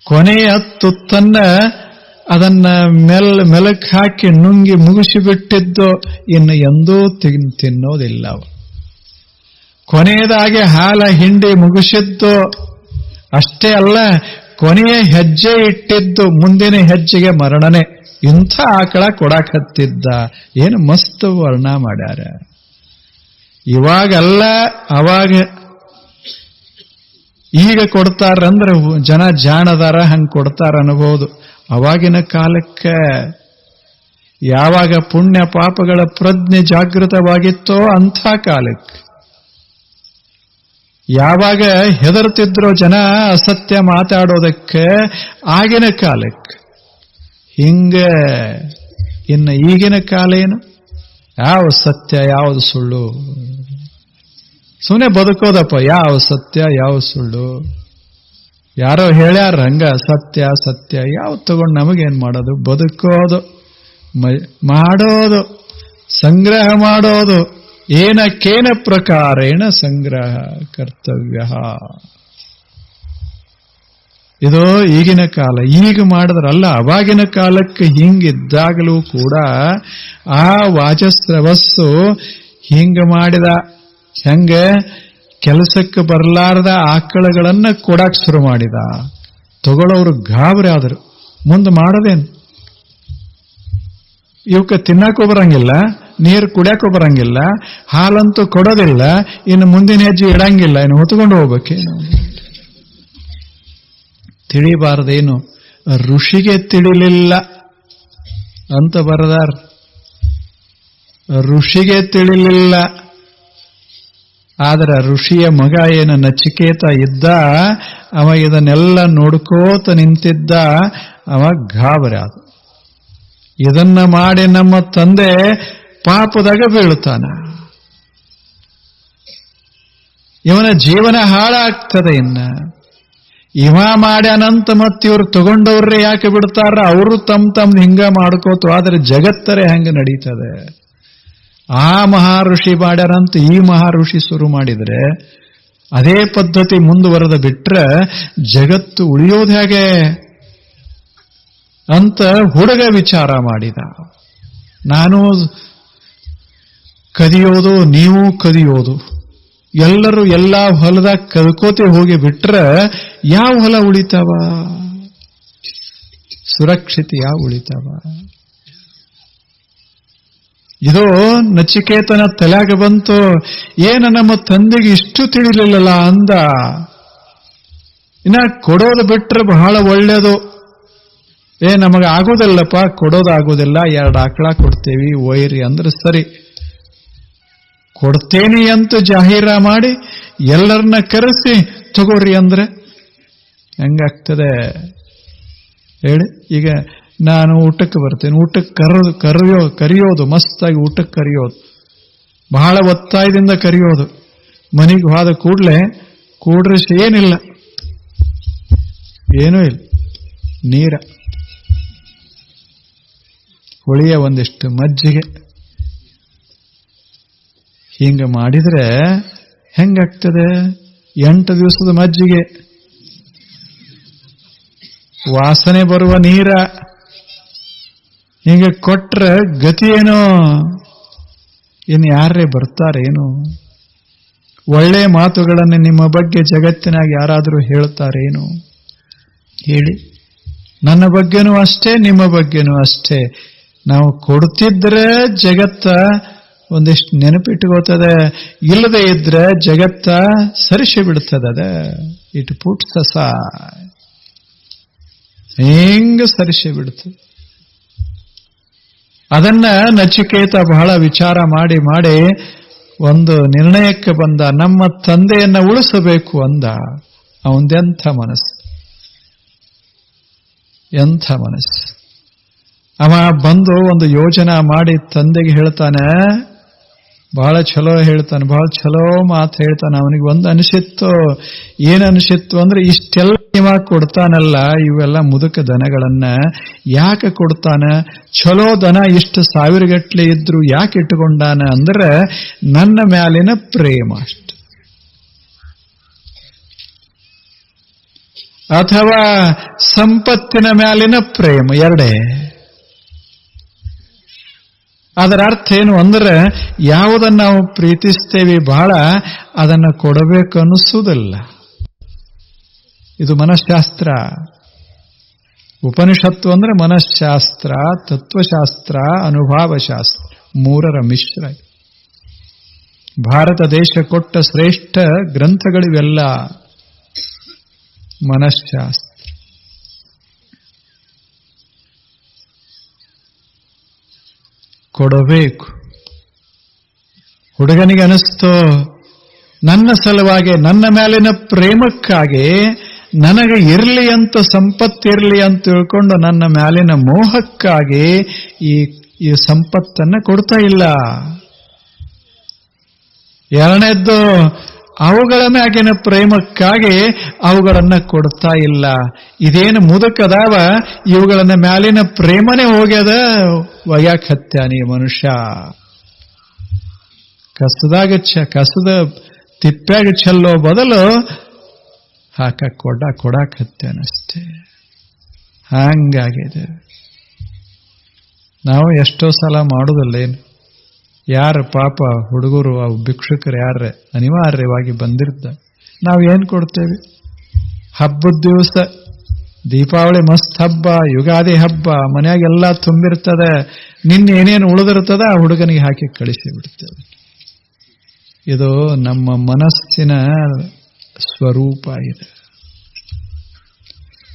ಕೊನೆಯ ತುತ್ತನ್ನ ಅದನ್ನ ಮೆಲಕ್ ಹಾಕಿ ನುಂಗಿ ಮುಗಿಸಿಬಿಟ್ಟಿದ್ದು ಇನ್ನು ಎಂದೂ ತಿನ್ನೋದಿಲ್ಲ ಅವು. ಕೊನೆಯದಾಗಿ ಹಾಲ ಹಿಂಡಿ ಮುಗಿಸಿದ್ದು ಅಷ್ಟೇ ಅಲ್ಲ, ಕೊನೆಯ ಹೆಜ್ಜೆ ಇಟ್ಟಿದ್ದು ಮುಂದಿನ ಹೆಜ್ಜೆಗೆ ಮರಣನೆ. ಇಂಥ ಆಕಳ ಕೊಡಾಕತ್ತಿದ್ದ. ಏನು ಮಸ್ತ್ ವರ್ಣ ಮಾಡ್ಯಾರ. ಇವಾಗಲ್ಲ, ಅವಾಗ ಈಗ ಕೊಡ್ತಾರಂದ್ರೆ ಜನ ಜಾಣದಾರ, ಹಂಗೆ ಕೊಡ್ತಾರ ಅನ್ಬೋದು. ಅವಾಗಿನ ಕಾಲಕ್ಕೆ ಯಾವಾಗ ಪುಣ್ಯ ಪಾಪಗಳ ಪ್ರಜ್ಞೆ ಜಾಗೃತವಾಗಿತ್ತೋ ಅಂಥ ಕಾಲಕ್ಕೆ, ಯಾವಾಗ ಹೆದರ್ತಿದ್ರೋ ಜನ ಅಸತ್ಯ ಮಾತಾಡೋದಕ್ಕೆ, ಆಗಿನ ಕಾಲಕ್ಕೆ. ಹಿಂಗೆ ಇನ್ನು ಈಗಿನ ಕಾಲ ಏನು? ಯಾವ ಸತ್ಯ ಯಾವುದು ಸುಳ್ಳು? ಸುಮ್ಮನೆ ಬದುಕೋದಪ್ಪ. ಯಾವ ಸತ್ಯ ಯಾವ ಸುಳ್ಳು? ಯಾರೋ ಹೇಳ್ಯಾರ ಹಂಗ ಸತ್ಯ ಸತ್ಯ ಯಾವ ತಗೊಂಡು ನಮಗೇನ್ ಮಾಡೋದು? ಬದುಕೋದು, ಮಾಡೋದು, ಸಂಗ್ರಹ ಮಾಡೋದು. ಏನಕ್ಕೇನ ಪ್ರಕಾರೇಣ ಸಂಗ್ರಹ ಕರ್ತವ್ಯ. ಇದು ಈಗಿನ ಕಾಲ. ಈಗ ಮಾಡಿದ್ರಲ್ಲ, ಅವಾಗಿನ ಕಾಲಕ್ಕೆ ಹಿಂಗಿದ್ದಾಗಲೂ ಕೂಡ ಆ ವಾಚಸ್ರವಸ್ಸು ಹಿಂಗ ಮಾಡಿದ. ಹೆಂಗೆ ಕೆಲಸಕ್ಕೆ ಬರಲಾರದ ಆಕಳಗಳನ್ನ ಕೊಡಾಕ್ ಶುರು ಮಾಡಿದ. ತಗೊಳ್ಳೋರು ಗಾಬರಿ ಆದರು. ಮುಂದೆ ಮಾಡೋದೇನು? ಇವಕ್ಕೆ ತಿನ್ನಕ್ಕೂ ಬರಂಗಿಲ್ಲ, ನೀರು ಕುಡಿಯಕ್ಕೂ ಬರಂಗಿಲ್ಲ, ಹಾಲಂತೂ ಕೊಡೋದಿಲ್ಲ, ಇನ್ನು ಮುಂದಿನ ಹೆಜ್ಜೆ ಇಡಂಗಿಲ್ಲ, ಇನ್ನು ಹೊತ್ಕೊಂಡು ಹೋಗ್ಬೇಕೇನು? ತಿಳಿಬಾರದೇನು? ಋಷಿಗೆ ತಿಳಿಲಿಲ್ಲ ಅಂತ ಬರದಾರ. ಋಷಿಗೆ ತಿಳಿಲಿಲ್ಲ. ಆದ್ರೆ ಋಷಿಯ ಮಗ ಏನು ನಚಿಕೇತ ಇದ್ದ, ಅವ ಇದನ್ನೆಲ್ಲ ನೋಡ್ಕೋತ ನಿಂತಿದ್ದ. ಅವ ಗಾಬರಿ ಆದ. ಇದನ್ನ ಮಾಡಿ ನಮ್ಮ ತಂದೆ ಪಾಪದಾಗ ಬೀಳ್ತಾನ, ಇವನ ಜೀವನ ಹಾಳಾಗ್ತದೆ. ಇನ್ನ ಇವ ಮಾಡ್ಯಾನಂತ ಮತ್ತಿವ್ರು ತಗೊಂಡವ್ರೆ ಯಾಕೆ ಬಿಡ್ತಾರ? ಅವರು ತಮ್ದು ಹಿಂಗ ಮಾಡ್ಕೋತು. ಆದ್ರೆ ಜಗತ್ತರೇ ಹಂಗ ನಡೀತದೆ. ಆ ಮಹಾಋಷಿ ಮಾಡ್ಯಾರಂತ ಈ ಮಹಾಋಷಿ ಶುರು ಮಾಡಿದ್ರೆ, ಅದೇ ಪದ್ಧತಿ ಮುಂದುವರೆದ ಬಿಟ್ರೆ ಜಗತ್ತು ಉಳಿಯೋದು ಹೇಗೆ ಅಂತ ಹುಡುಗ ವಿಚಾರ ಮಾಡಿದ. ನಾನು ಕದಿಯೋದು, ನೀವು ಕದಿಯೋದು, ಎಲ್ಲರೂ ಎಲ್ಲಾ ಹೊಲದಾಗ ಕದ್ಕೋತೆ ಹೋಗಿ ಬಿಟ್ರೆ ಯಾವ ಹೊಲ ಉಳಿತಾವ? ಸುರಕ್ಷಿತ ಯಾವ ಉಳಿತಾವ? ಇದು ನಚಿಕೇತನ ತಲೆಯಾಗ ಬಂತು. ಏನ ನಮ್ಮ ತಂದೆಗೆ ಇಷ್ಟು ತಿಳಿಲಿಲ್ಲಲ್ಲ ಅಂದ. ಇನ್ನ ಕೊಡೋದು ಬಿಟ್ರೆ ಬಹಳ ಒಳ್ಳೇದು. ನಮಗೆ ಆಗೋದಿಲ್ಲಪ್ಪ, ಕೊಡೋದಾಗೋದಿಲ್ಲ, 2 ಆಕಳ ಕೊಡ್ತೇವಿ ಒಯ್ರಿ ಅಂದ್ರೆ ಸರಿ. ಕೊಡ್ತೇನೆ ಅಂತ ಜಾಹೀರ ಮಾಡಿ ಎಲ್ಲರನ್ನ ಕರೆಸಿ ತಗೋರಿ ಅಂದ್ರೆ ಹೆಂಗಾಗ್ತದೆ ಹೇಳಿ? ಈಗ ನಾನು ಊಟಕ್ಕೆ ಬರ್ತೇನೆ, ಊಟಕ್ಕೆ ಕರೆಯೋದು, ಮಸ್ತಾಗಿ ಊಟಕ್ಕೆ ಕರೆಯೋದು, ಬಹಳ ಒತ್ತಾಯದಿಂದ ಕರೆಯೋದು. ಮನೆಗೆ ಹೋದ ಕೂಡ್ರೆ ಏನಿಲ್ಲ, ಏನೂ ಇಲ್ಲ, ನೀರ, ಹುಳಿಯ ಒಂದಿಷ್ಟು ಮಜ್ಜಿಗೆ, ಹಿಂಗ ಮಾಡಿದ್ರೆ ಹೆಂಗಾಗ್ತದೆ? 8 ದಿವಸದ ಮಜ್ಜಿಗೆ, ವಾಸನೆ ಬರುವ ನೀರ, ಹೀಗೆ ಕೊಟ್ರೆ ಗತಿ ಏನೋ? ಇನ್ನು ಯಾರೇ ಬರ್ತಾರೇನು? ಒಳ್ಳೆ ಮಾತುಗಳನ್ನು ನಿಮ್ಮ ಬಗ್ಗೆ ಜಗತ್ತಿನಾಗ ಯಾರಾದರೂ ಹೇಳ್ತಾರೇನು ಹೇಳಿ? ನನ್ನ ಬಗ್ಗೆನೂ ಅಷ್ಟೇ, ನಿಮ್ಮ ಬಗ್ಗೆನೂ ಅಷ್ಟೇ. ನಾವು ಕೊಡ್ತಿದ್ರೆ ಜಗತ್ತ ಒಂದಿಷ್ಟು ನೆನಪಿಟ್ಕೋತದೆ, ಇಲ್ಲದೆ ಇದ್ರೆ ಜಗತ್ತ ಸರಿಸಿ ಬಿಡ್ತದ. ಇಟ್ ಪುಟ್ಸ್ ಅಸಾಯ್ಡ್, ಹೆಂಗ ಸರಿಸಿ ಬಿಡ್ತದೆ. ಅದನ್ನ ನಚಿಕೇತ ಬಹಳ ವಿಚಾರ ಮಾಡಿ ಮಾಡಿ ಒಂದು ನಿರ್ಣಯಕ್ಕೆ ಬಂದ. ನಮ್ಮ ತಂದೆಯನ್ನ ಉಳಿಸಬೇಕು ಅಂದ. ಅವಂದೆಂಥ ಮನಸ್ಸು, ಎಂಥ ಮನಸ್ಸು! ಅವ ಬಂದು ಒಂದು ಯೋಜನಾ ಮಾಡಿ ತಂದೆಗೆ ಹೇಳ್ತಾನೆ. ಬಹಳ ಚಲೋ ಹೇಳ್ತಾನೆ, ಬಹಳ ಚಲೋ ಮಾತು ಹೇಳ್ತಾನೆ. ಅವನಿಗೆ ಒಂದು ಅನಿಸಿತ್ತು. ಏನು ಅನಿಸಿತ್ತು ಅಂದ್ರೆ, ಇಷ್ಟೆಲ್ಲ ಇವ ಕೊಡ್ತಾನಲ್ಲ, ಇವೆಲ್ಲ ಮುದುಕ ದನಗಳನ್ನ ಯಾಕೆ ಕೊಡ್ತಾನ? ಚಲೋ ದನ ಇಷ್ಟು 1000 ಗಟ್ಟಲೆ ಇದ್ರು ಯಾಕೆ ಇಟ್ಟುಕೊಂಡಾನ ಅಂದ್ರೆ ನನ್ನ ಮ್ಯಾಲಿನ ಪ್ರೇಮ ಅಷ್ಟು, ಅಥವಾ ಸಂಪತ್ತಿನ ಮ್ಯಾಲಿನ ಪ್ರೇಮ, ಎರಡೇ. ಅದರ ಅರ್ಥ ಏನು ಅಂದ್ರೆ, ಯಾವುದನ್ನು ನಾವು ಪ್ರೀತಿಸ್ತೇವೆ ಬಹಳ, ಅದನ್ನು ಕೊಡಬೇಕು ಅನ್ನಿಸುವುದಿಲ್ಲ. ಇದು ಮನಃಶಾಸ್ತ್ರ. ಉಪನಿಷತ್ತು ಅಂದ್ರೆ ಮನಃಶಾಸ್ತ್ರ, ತತ್ವಶಾಸ್ತ್ರ, ಅನುಭಾವಶಾಸ್ತ್ರ, 3ರ ಮಿಶ್ರ. ಭಾರತ ದೇಶ ಕೊಟ್ಟ ಶ್ರೇಷ್ಠ ಗ್ರಂಥಗಳಿವೆಲ್ಲ ಮನಃಶಾಸ್ತ್ರ. ಕೊಡಬೇಕು. ಹುಡುಗನಿಗೆ ಅನಿಸ್ತು, ನನ್ನ ಸಲುವಾಗಿ, ನನ್ನ ಮೇಲಿನ ಪ್ರೇಮಕ್ಕಾಗಿ, ನನಗೆ ಇರಲಿ ಅಂತ, ಸಂಪತ್ತಿರಲಿ ಅಂತ ತಿಳ್ಕೊಂಡು ನನ್ನ ಮೇಲಿನ ಮೋಹಕ್ಕಾಗಿ ಈ ಸಂಪತ್ತನ್ನ ಕೊಡ್ತಾ ಇಲ್ಲ. ಎರಡನೇದ್ದು, ಅವುಗಳ ಮ್ಯಾಗಿನ ಪ್ರೇಮಕ್ಕಾಗಿ ಅವುಗಳನ್ನ ಕೊಡ್ತಾ ಇಲ್ಲ. ಇದೇನು ಮುದುಕದಾವ, ಇವುಗಳನ್ನ ಮ್ಯಾಲಿನ ಪ್ರೇಮನೇ ಹೋಗ್ಯದ. ಒಯ್ಯಾಕ್ ಹತ್ಯಾನಿ ಮನುಷ್ಯ. ಕಸದ ತಿಪ್ಪ್ಯಾಗ ಚೆಲ್ಲೋ ಬದಲು ಕೊಡಾಕ್ ಹತ್ಯಾನಷ್ಟೇ. ಹಂಗಾಗಿದೆ. ನಾವು ಎಷ್ಟೋ ಸಲ ಮಾಡುವುದಿಲ್ಲೇನು? ಯಾರ ಪಾಪ ಹುಡುಗರು, ಅವು ಭಿಕ್ಷುಕರು ಯಾರೇ ಅನಿವಾರ್ಯವಾಗಿ ಬಂದಿರ್ತ, ನಾವು ಏನು ಕೊಡ್ತೇವೆ? ಹಬ್ಬದ ದಿವಸ, ದೀಪಾವಳಿ ಮಸ್ತ್ ಹಬ್ಬ, ಯುಗಾದಿ ಹಬ್ಬ, ಮನೆಯಾಗೆಲ್ಲ ತುಂಬಿರ್ತದೆ. ಏನೇನು ಉಳಿದಿರ್ತದ ಆ ಹುಡುಗನಿಗೆ ಹಾಕಿ ಕಳಿಸಿ ಬಿಡ್ತೇವೆ. ಇದು ನಮ್ಮ ಮನಸ್ಸಿನ ಸ್ವರೂಪ ಇದೆ.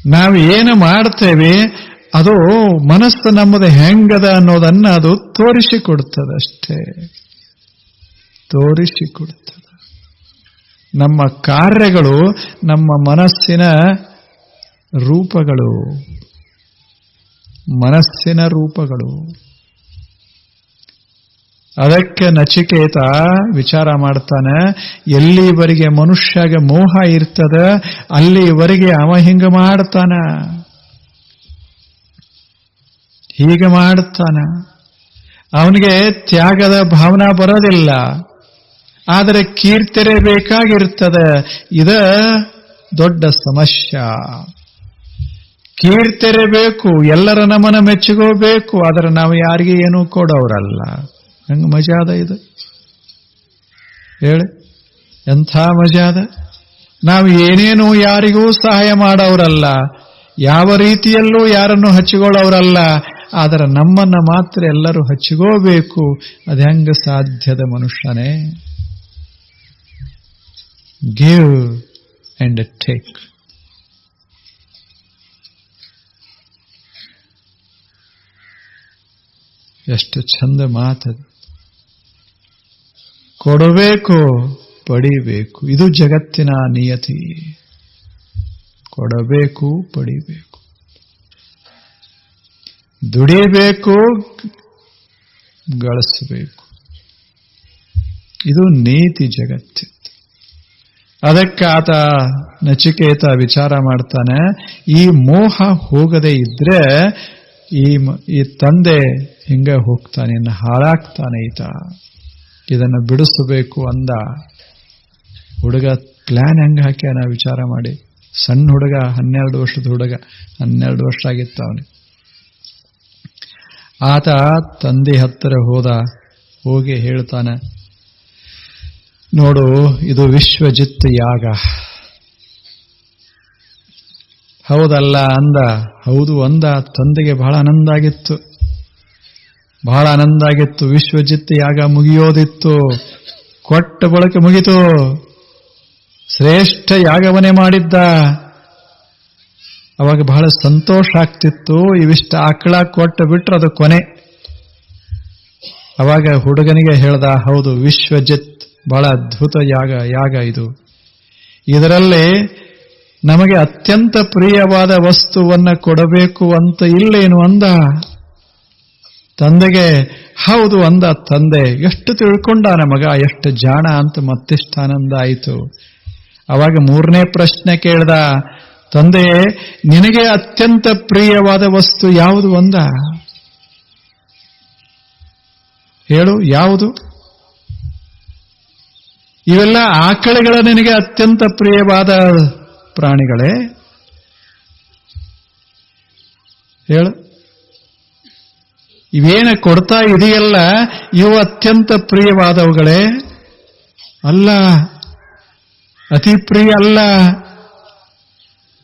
ನಾವು ಏನು ಮಾಡ್ತೇವೆ ಅದು ಮನಸ್ಸು ನಮ್ಮದು ಹೆಂಗದ ಅನ್ನೋದನ್ನ ಅದು ತೋರಿಸಿಕೊಡ್ತದಷ್ಟೇ, ತೋರಿಸಿಕೊಡ್ತದೆ. ನಮ್ಮ ಕಾರ್ಯಗಳು ನಮ್ಮ ಮನಸ್ಸಿನ ರೂಪಗಳು, ಮನಸ್ಸಿನ ರೂಪಗಳು. ಅದಕ್ಕೆ ನಚಿಕೇತ ವಿಚಾರ ಮಾಡ್ತಾನೆ, ಎಲ್ಲಿವರೆಗೆ ಮನುಷ್ಯಗೆ ಮೋಹ ಇರ್ತದ ಅಲ್ಲಿವರೆಗೆ ಅವ ಹಿಂಗ ಮಾಡ್ತಾನ, ಹೀಗೆ ಮಾಡ್ತಾನ. ಅವನಿಗೆ ತ್ಯಾಗದ ಭಾವನಾ ಬರೋದಿಲ್ಲ. ಆದರೆ ಕೀರ್ತಿರೇ ಬೇಕಾಗಿರ್ತದೆ. ಇದ ದೊಡ್ಡ ಸಮಸ್ಯೆ. ಕೀರ್ತಿರೇ ಬೇಕು, ಎಲ್ಲರ ನಮನ ಮೆಚ್ಚುಗೋಬೇಕು. ಆದರೆ ನಾವು ಯಾರಿಗೆ ಏನೂ ಕೊಡೋರಲ್ಲ. ಹೆಂಗ ಮಜಾದ ಇದು ಹೇಳಿ? ಎಂಥ ಮಜಾದ! ನಾವು ಏನೇನು ಯಾರಿಗೂ ಸಹಾಯ ಮಾಡೋರಲ್ಲ, ಯಾವ ರೀತಿಯಲ್ಲೂ ಯಾರನ್ನು ಹಚ್ಚಿಕೊಳ್ಳೋರಲ್ಲ. ಆದರೆ ನಮ್ಮನ್ನು ಮಾತ್ರ ಎಲ್ಲರೂ ಹಚ್ಚಿಕೋಬೇಕು. ಅದು ಹೆಂಗ ಸಾಧ್ಯದ ಮನುಷ್ಯನೇ? Give and take. ಎಷ್ಟು ಚಂದ ಮಾತದು. ಕೊಡಬೇಕು, ಪಡಿಬೇಕು. ಇದು ಜಗತ್ತಿನ ನಿಯತಿ. ಕೊಡಬೇಕು, ಪಡಿಬೇಕು, ದುಡಿಬೇಕು, ಗಳಿಸಬೇಕು. ಇದು ನೀತಿ ಜಗತ್ತಿತ್ತು. ಅದಕ್ಕೆ ಆತ ನಚಿಕೇತ ವಿಚಾರ ಮಾಡ್ತಾನೆ, ಈ ಮೋಹ ಹೋಗದೆ ಇದ್ರೆ ಈ ತಂದೆ ಹಿಂಗೆ ಹೋಗ್ತಾನೆ, ಇನ್ನು ಹಾಳಾಗ್ತಾನೆ ಈತ. ಇದನ್ನು ಬಿಡಿಸಬೇಕು ಅಂದ. ಹುಡುಗ ಪ್ಲಾನ್ ಹೆಂಗೆ ಹಾಕ್ಯಾನ ವಿಚಾರ ಮಾಡಿ. ಸಣ್ಣ ಹುಡುಗ, 12 ವರ್ಷದ ಹುಡುಗ, 12 ವರ್ಷ ಆಗಿತ್ತು ಅವನಿಗೆ. ಆತ ತಂದೆ ಹತ್ತಿರ ಹೋಗಿ ಹೇಳ್ತಾನೆ, ನೋಡು ಇದು ವಿಶ್ವಜಿತ್ ಯಾಗ. ಹೌದಲ್ಲ ಅಂದ. ಹೌದು ಅಂದ. ತಂದೆಗೆ ಬಹಳ ಆನಂದ ಆಗಿತ್ತು, ಬಹಳ ಆನಂದ ಆಗಿತ್ತು. ವಿಶ್ವಜಿತ್ ಯಾಗ ಮುಗಿಯೋದಿತ್ತು. ಕೊಟ್ಟ ಬಳಕೆ ಮುಗಿತು. ಶ್ರೇಷ್ಠ ಯಾಗವನ್ನೇ ಮಾಡಿದ್ದ. ಅವಾಗ ಬಹಳ ಸಂತೋಷ ಆಗ್ತಿತ್ತು. ಇವಿಷ್ಟ ಆಕಳ ಕೊಟ್ಟು ಬಿಟ್ರೆ ಅದು ಕೊನೆ. ಅವಾಗ ಹುಡುಗನಿಗೆ ಹೇಳ್ದ, ಹೌದು ವಿಶ್ವಜಿತ್ ಬಹಳ ಅದ್ಭುತ ಯಾಗ ಇದು. ಇದರಲ್ಲಿ ನಮಗೆ ಅತ್ಯಂತ ಪ್ರಿಯವಾದ ವಸ್ತುವನ್ನ ಕೊಡಬೇಕು ಅಂತ ಇಲ್ಲೇನು ಅಂದ. ತಂದೆಗೆ ಹೌದು ಅಂದ ತಂದೆ. ಎಷ್ಟು ತಿಳ್ಕೊಂಡಾನ ಮಗ, ಎಷ್ಟು ಜಾಣ ಅಂತ ಮತ್ತಿಷ್ಟು ಆನಂದ ಆಯಿತು. ಅವಾಗ 3ನೇ ಪ್ರಶ್ನೆ ಕೇಳ್ದ, ತಂದೆ ನಿನಗೆ ಅತ್ಯಂತ ಪ್ರಿಯವಾದ ವಸ್ತು ಯಾವುದು ಅಂದ. ಹೇಳು ಯಾವುದು? ಇವೆಲ್ಲ ಆಕಳುಗಳ ನಿನಗೆ ಅತ್ಯಂತ ಪ್ರಿಯವಾದ ಪ್ರಾಣಿಗಳೇ? ಹೇಳು. ಇವೇನ ಕೊಡ್ತಾ ಇದೆಯಲ್ಲ ಇವು ಅತ್ಯಂತ ಪ್ರಿಯವಾದವುಗಳೇ? ಅಲ್ಲ, ಅತಿ ಪ್ರಿಯ ಅಲ್ಲ,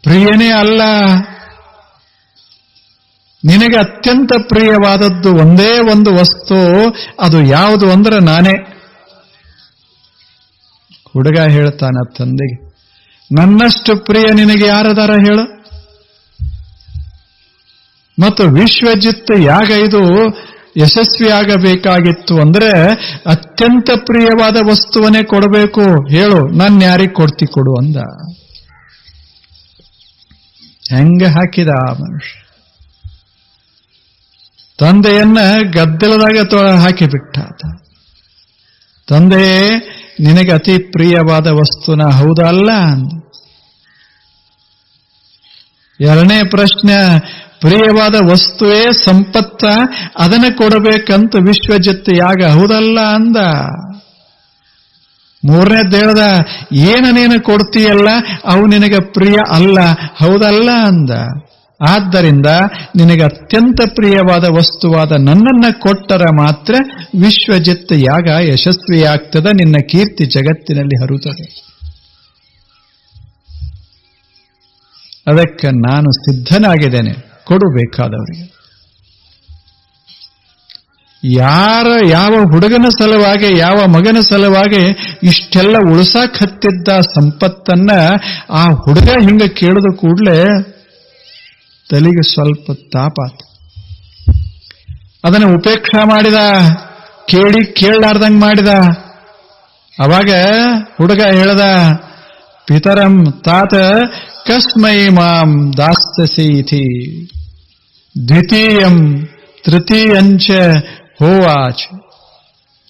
ಪ್ರಿಯನೇ ಅಲ್ಲ. ನಿನಗೆ ಅತ್ಯಂತ ಪ್ರಿಯವಾದದ್ದು ಒಂದೇ ಒಂದು ವಸ್ತು. ಅದು ಯಾವುದು ಅಂದ್ರೆ ನಾನೇ. ಹುಡುಗ ಹೇಳ್ತಾನ ತಂದೆಗೆ, ನನ್ನಷ್ಟು ಪ್ರಿಯ ನಿನಗೆ ಯಾರದಾರ ಹೇಳು? ಮತ್ತು ವಿಶ್ವಜಿತ್ ಯಾಗ ಇದು ಯಶಸ್ವಿಯಾಗಬೇಕಾಗಿತ್ತು ಅಂದ್ರೆ ಅತ್ಯಂತ ಪ್ರಿಯವಾದ ವಸ್ತುವನ್ನೇ ಕೊಡಬೇಕು. ಹೇಳು, ನಾನು ಯಾರಿಗೆ ಕೊಡು ಅಂದ. ಹೆಂಗ ಹಾಕಿದ ಆ ಮನುಷ್ಯ. ತಂದೆಯನ್ನ ಗದ್ದಲದಾಗ ಹಾಕಿಬಿಟ್ಟ. ತಂದೆ ನಿನಗೆ ಅತಿ ಪ್ರಿಯವಾದ ವಸ್ತುನ ಹೌದಲ್ಲ ಅಂದ. 2ನೇ ಪ್ರಶ್ನೆ, ಪ್ರಿಯವಾದ ವಸ್ತುವೇ ಸಂಪತ್ತ, ಅದನ್ನ ಕೊಡಬೇಕಂತ ವಿಶ್ವಜಿತ್ ಯಾಗ ಹೌದಲ್ಲ ಅಂದ. 3ನೇದ್ದು ಹೇಳ್ದ, ನೀನು ಕೊಡ್ತೀಯಲ್ಲ ಅವು ನಿನಗೆ ಪ್ರಿಯ ಅಲ್ಲ ಹೌದಲ್ಲ ಅಂದ. ಆದ್ದರಿಂದ ನಿನಗೆ ಅತ್ಯಂತ ಪ್ರಿಯವಾದ ವಸ್ತುವಾದ ನನ್ನನ್ನ ಕೊಟ್ಟರ ಮಾತ್ರ ವಿಶ್ವಜಿತ್ ಯಾಗ ಯಶಸ್ವಿಯಾಗ್ತದೆ, ನಿನ್ನ ಕೀರ್ತಿ ಜಗತ್ತಿನಲ್ಲಿ ಹರುತ್ತದೆ. ಅದಕ್ಕೆ ನಾನು ಸಿದ್ಧನಾಗಿದ್ದೇನೆ, ಕೊಡಬೇಕಾದವರಿಗೆ. ಯಾವ ಹುಡುಗನ ಸಲುವಾಗಿ, ಯಾವ ಮಗನ ಸಲುವಾಗಿ ಇಷ್ಟೆಲ್ಲ ಉಳಿಸಾಕ್ ಹತ್ತಿದ್ದ ಸಂಪತ್ತನ್ನ ಆ ಹುಡುಗ ಹಿಂಗ ಕೇಳಿದ ಕೂಡಲೇ ತಲೆಗೆ ಸ್ವಲ್ಪ ತಾಪಾತ. ಅದನ್ನು ಉಪೇಕ್ಷಾ ಮಾಡಿದ, ಕೇಳಲಾರ್ದಂಗ್ ಮಾಡಿದ. ಅವಾಗ ಹುಡುಗ ಹೇಳ್ದ, ಪಿತರಂ ತಾತ ಕಸ್ಮೈ ಮಾಂ ದಾಸ್ಯಸೀತಿ ದ್ವಿತೀಯಂ ತೃತೀಯಂಚ ಹೋವಾಚ.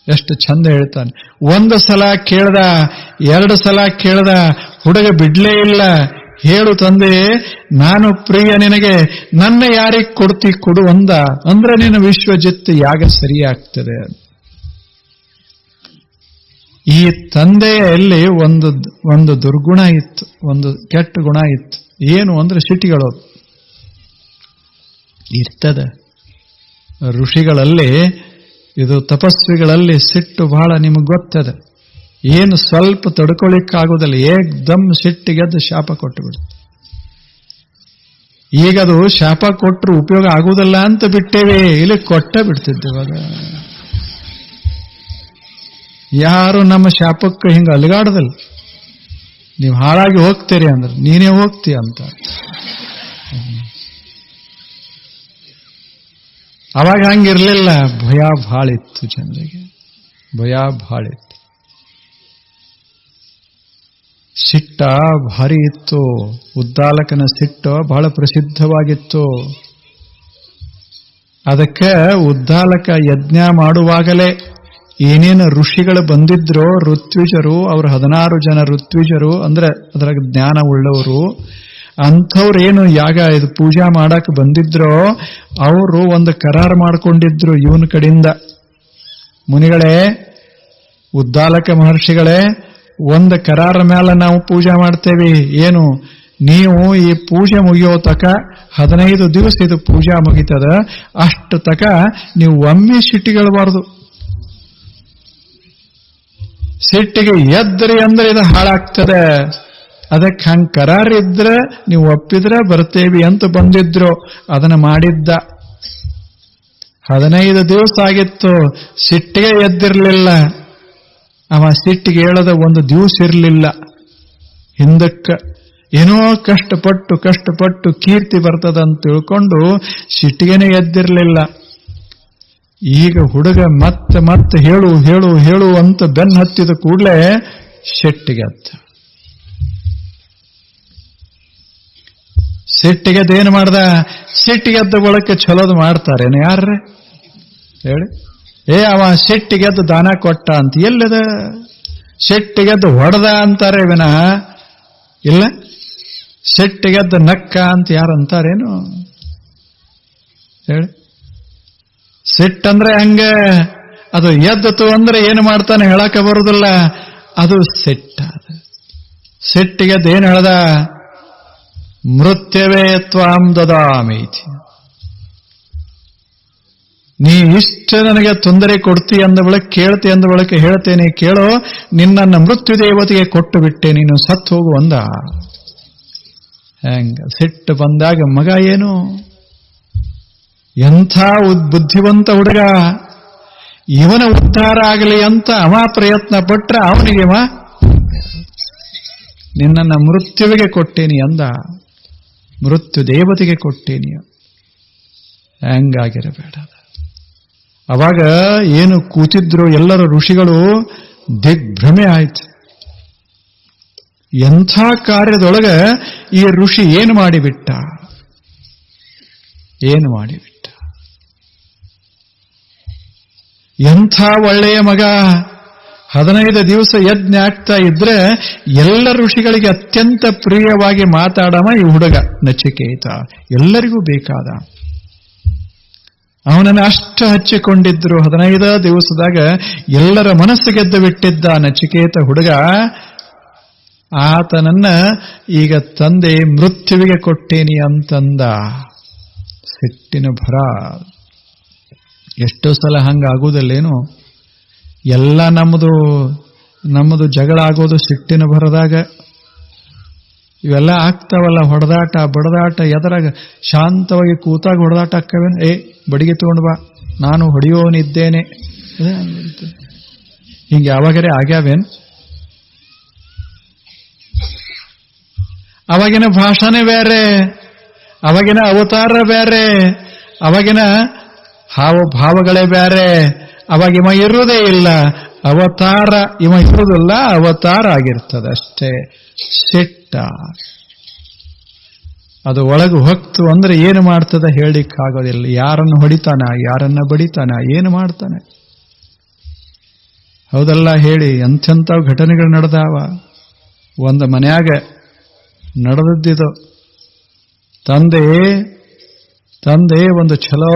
ಎಷ್ಟು ಚಂದ ಹೇಳ್ತಾನೆ. 1 ಸಲ ಕೇಳ್ದ, 2 ಸಲ ಕೇಳ್ದ, ಹುಡುಗ ಬಿಡ್ಲೇ ಇಲ್ಲ. ಹೇಳು ತಂದೆ, ನಾನು ಪ್ರಿಯ ನಿನಗೆ, ನನ್ನ ಯಾರಿಗೆ ಕೊಡು ಅಂದ. ಅಂದ್ರೆ ನಿನ್ನ ವಿಶ್ವಜಿತ್ ಯಾಗ ಸರಿಯಾಗ್ತದೆ. ಈ ತಂದೆಯಲ್ಲಿ ಒಂದು ದುರ್ಗುಣ ಇತ್ತು, ಒಂದು ಕೆಟ್ಟ ಗುಣ ಇತ್ತು. ಏನು ಅಂದ್ರೆ ಸಿಟಿಗಳೋದು ಇರ್ತದೆ. ಋಷಿಗಳಲ್ಲಿ, ಇದು ತಪಸ್ವಿಗಳಲ್ಲಿ ಸಿಟ್ಟು ಬಹಳ ನಿಮಗೆ ಗೊತ್ತದ. ಏನು ಸ್ವಲ್ಪ ತಡ್ಕೊಳ್ಳಿಕ್ಕಾಗೋದಿಲ್ಲ, ಏಕ್ದಮ್ ಸಿಟ್ಟಿಗೆದ್ದು ಶಾಪ ಕೊಟ್ಟು ಬಿಡುತ್ತೆ. ಈಗದು ಶಾಪ ಕೊಟ್ಟರು ಉಪಯೋಗ ಆಗುವುದಿಲ್ಲ ಅಂತ ಬಿಟ್ಟೇವೆ, ಇಲ್ಲಿ ಕೊಟ್ಟ ಬಿಡ್ತಿದ್ದೇವಾಗ. ಯಾರು ನಮ್ಮ ಶಾಪಕ್ಕೆ ಹಿಂಗೆ ಅಲಗಾಡದಲ್ಲ. ನೀವು ಹಾಳಾಗಿ ಹೋಗ್ತೀರಿ ಅಂದ್ರೆ ನೀನೇ ಹೋಗ್ತೀಯ ಅಂತ. ಅವಾಗ ಹಂಗಿರ್ಲಿಲ್ಲ. ಭಯ ಭಾಳ ಇತ್ತು ಜನರಿಗೆ, ಭಯ ಭಾಳ ಇತ್ತು. ಸಿಟ್ಟ ಭಾರಿ ಇತ್ತು. ಉದ್ದಾಲಕನ ಸಿಟ್ಟು ಬಹಳ ಪ್ರಸಿದ್ಧವಾಗಿತ್ತು. ಅದಕ್ಕೆ ಉದ್ದಾಲಕ ಯಜ್ಞ ಮಾಡುವಾಗಲೇ ಏನೇನು ಋಷಿಗಳು ಬಂದಿದ್ರೋ, ಋತ್ವಿಜರು, ಅವರು 16 ಜನ ಋತ್ವಿಜರು ಅಂದ್ರೆ ಅದರ ಜ್ಞಾನ ಉಳ್ಳವರು, ಅಂಥವ್ರೇನು ಯಾಗ ಇದು ಪೂಜಾ ಮಾಡಕ್ ಬಂದಿದ್ರೋ ಅವರು ಒಂದು ಕರಾರು ಮಾಡಿಕೊಂಡಿದ್ರು ಇವನ ಕಡೆಯಿಂದ. ಮುನಿಗಳೇ, ಉದ್ದಾಲಕ ಮಹರ್ಷಿಗಳೇ, ಒಂದು ಕರಾರ ಮೇಲೆ ನಾವು ಪೂಜೆ ಮಾಡ್ತೇವೆ. ಏನು, ನೀವು ಈ ಪೂಜೆ ಮುಗಿಯೋ ತಕ 15 ದಿವಸ ಇದು ಪೂಜಾ ಮುಗಿತದ, ಅಷ್ಟು ತಕ ನೀವು ಒಮ್ಮೆ ಸಿಟ್ಟಿಗಳಬಾರ್ದು. ಸಿಟ್ಟಿಗೆ ಎದ್ರಿ ಅಂದ್ರೆ ಇದು ಹಾಳಾಗ್ತದೆ. ಅದಕ್ಕೆ ಹಂಗೆ ಕರಾರಿದ್ರೆ ನೀವು ಒಪ್ಪಿದ್ರೆ ಬರ್ತೇವಿ ಅಂತ ಬಂದಿದ್ರು. ಅದನ್ನ ಮಾಡಿದ್ದ. 15 ದಿವಸ ಆಗಿತ್ತು, ಸಿಟ್ಟಿಗೆ ಎದ್ದಿರ್ಲಿಲ್ಲ. ಅವ ಸಿಟ್ಟಿಗೆ ಹೇಳದ ಒಂದು ದಿವಸ ಇರಲಿಲ್ಲ. ಹಿಂದಕ್ಕ ಏನೋ ಕಷ್ಟಪಟ್ಟು ಕೀರ್ತಿ ಬರ್ತದಂತ ತಿಳ್ಕೊಂಡು ಸಿಟ್ಟಿಗೆನೆ ಎದ್ದಿರ್ಲಿಲ್ಲ. ಈಗ ಹುಡುಗ ಮತ್ತೆ ಹೇಳು ಅಂತ ಬೆನ್ನು ಹತ್ತಿದ ಕೂಡಲೇ ಸಿಟ್ಟಿಗೆದ್ದ. ಸಿಟ್ಟಿಗೆದ್ದೇನು ಮಾಡ್ದ? ಸಿಟ್ಟಿಗೆದ್ದ ಬಳಕೆ ಚಲೋದು ಮಾಡ್ತಾರೇನು ಯಾರ್ರೆ ಹೇಳಿ? ಅವ ಸಿಟ್ಟಿಗೆದ್ದು ದಾನ ಕೊಟ್ಟ ಅಂತ ಎಲ್ಲಿದ? ಸಿಟ್ಟಿಗೆದ್ದು ಹೊಡೆದ ಅಂತಾರೆ ವಿನಃ ಇಲ್ಲ ಸಿಟ್ಟಿಗೆದ್ದು ನಕ್ಕ ಅಂತ ಯಾರಂತಾರೇನು ಹೇಳಿ? ಸಿಟ್ಟಂದ್ರೆ ಹಂಗೆ, ಅದು ಎದ್ದತು ಅಂದ್ರೆ ಏನು ಮಾಡ್ತಾನೆ ಹೇಳಕ್ಕೆ ಬರುದಿಲ್ಲ. ಅದು ಸಿಟ್ಟ. ಸಿಟ್ಟಿಗೆದ್ದು ಏನು ಹೇಳ್ದ? ಮೃತ್ಯವೇ ತ್ವಾಂ ದದಾಮೀತಿ. ನೀ ಇಷ್ಟ ನನಗೆ ತೊಂದರೆ ಕೊಡ್ತಿ ಅಂದ ಬಳಕೆ, ಕೇಳ್ತಿ ಅಂದ ಬಳಕೆ ಹೇಳ್ತೇನೆ ಕೇಳೋ, ನಿನ್ನನ್ನು ಮೃತ್ಯು ದೇವತೆಗೆ ಕೊಟ್ಟು ಬಿಟ್ಟೆ, ನೀನು ಸತ್ತು ಹೋಗು ಅಂದ. ಹೆಂಗ ಸಿಟ್ಟು ಬಂದಾಗ ಮಗ ಏನು ಎಂಥ ಬುದ್ಧಿವಂತ ಹುಡುಗ, ಇವನ ಉದ್ಧಾರ ಆಗಲಿ ಅಂತ ಅವ ಪ್ರಯತ್ನ ಪಟ್ರೆ ಅವನಿಗೆ ನಿನ್ನನ್ನು ಮೃತ್ಯುವಿಗೆ ಕೊಟ್ಟೇನಿ ಅಂದ. ಮೃತ್ಯು ದೇವತೆಗೆ ಕೊಟ್ಟೇನಿ. ಹೆಂಗಾಗಿರಬೇಡ. ಅವಾಗ ಏನು ಕೂತಿದ್ರು ಎಲ್ಲರ ಋಷಿಗಳು ದಿಗ್ಭ್ರಮೆ ಆಯ್ತು. ಎಂಥ ಕಾರ್ಯದೊಳಗೆ ಈ ಋಷಿ ಏನು ಮಾಡಿಬಿಟ್ಟ? ಎಂಥ ಒಳ್ಳೆಯ ಮಗ. 15 ದಿವಸ ಯಜ್ಞ ಆಗ್ತಾ ಇದ್ರೆ ಎಲ್ಲ ಋಷಿಗಳಿಗೆ ಅತ್ಯಂತ ಪ್ರಿಯವಾಗಿ ಮಾತಾಡವ ಈ ಹುಡುಗ ನಚಿಕೇತ. ಎಲ್ಲರಿಗೂ ಬೇಕಾದ. ಅವನನ್ನು ಅಷ್ಟು ಹಚ್ಚಿಕೊಂಡಿದ್ರು. 15 ದಿವಸದಾಗ ಎಲ್ಲರ ಮನಸ್ಸು ಗೆದ್ದು ಬಿಟ್ಟಿದ್ದ ನಚಿಕೇತ ಹುಡುಗ. ಆತನನ್ನ ಈಗ ತಂದೆ ಮೃತ್ಯುವಿಗೆ ಕೊಟ್ಟೇನಿ ಅಂತಂದ. ಸಿಟ್ಟಿನ ಭರ. ಎಷ್ಟೋ ಸಲ ಹಂಗಾಗುವುದಲ್ಲೇನು? ಎಲ್ಲ ನಮ್ಮದು ಜಗಳ ಆಗೋದು ಸಿಟ್ಟಿನ ಭರದಾಗ. ಇವೆಲ್ಲ ಆಗ್ತಾವಲ್ಲ, ಹೊಡೆದಾಟ ಬಡದಾಟ. ಎದರಾಗ ಶಾಂತವಾಗಿ ಕೂತಾಗ ಹೊಡೆದಾಟ ಅಕ್ಕವೇನು? ಬಡಿಗೆ ತಗೊಂಡು ಬಾ, ನಾನು ಹೊಡೆಯೋನಿದ್ದೇನೆ. ಹಿಂಗೆ ಯಾವಾಗರೇ ಆಗ್ಯಾವೇನು? ಅವಾಗಿನ ಭಾಷಾನೇ ಬೇರೆ, ಅವಾಗಿನ ಅವತಾರ ಬೇರೆ, ಅವಾಗಿನ ಹಾವಭಾವಗಳೇ ಬೇರೆ. ಅವಾಗ ಇವ ಇರುವುದೇ ಇಲ್ಲ. ಅವತಾರ ಇವ ಇರುವುದಿಲ್ಲ, ಅವತಾರ ಆಗಿರ್ತದೆ ಅಷ್ಟೇ. ಸಿಟ್ಟ ಅದು ಒಳಗೆ ಹೊಕ್ತು ಅಂದ್ರೆ ಏನು ಮಾಡ್ತದೆ ಹೇಳಿಕ್ಕಾಗೋದಿಲ್ಲ. ಯಾರನ್ನು ಹೊಡಿತಾನ, ಯಾರನ್ನ ಬಡಿತಾನ, ಏನು ಮಾಡ್ತಾನೆ? ಹೌದಲ್ಲ ಹೇಳಿ? ಎಂಥೆಂಥ ಘಟನೆಗಳು ನಡೆದಾವ. ಒಂದು ಮನ್ಯಾಗ ನಡೆದಿದ್ದು. ತಂದೆ ಒಂದು ಚಲೋ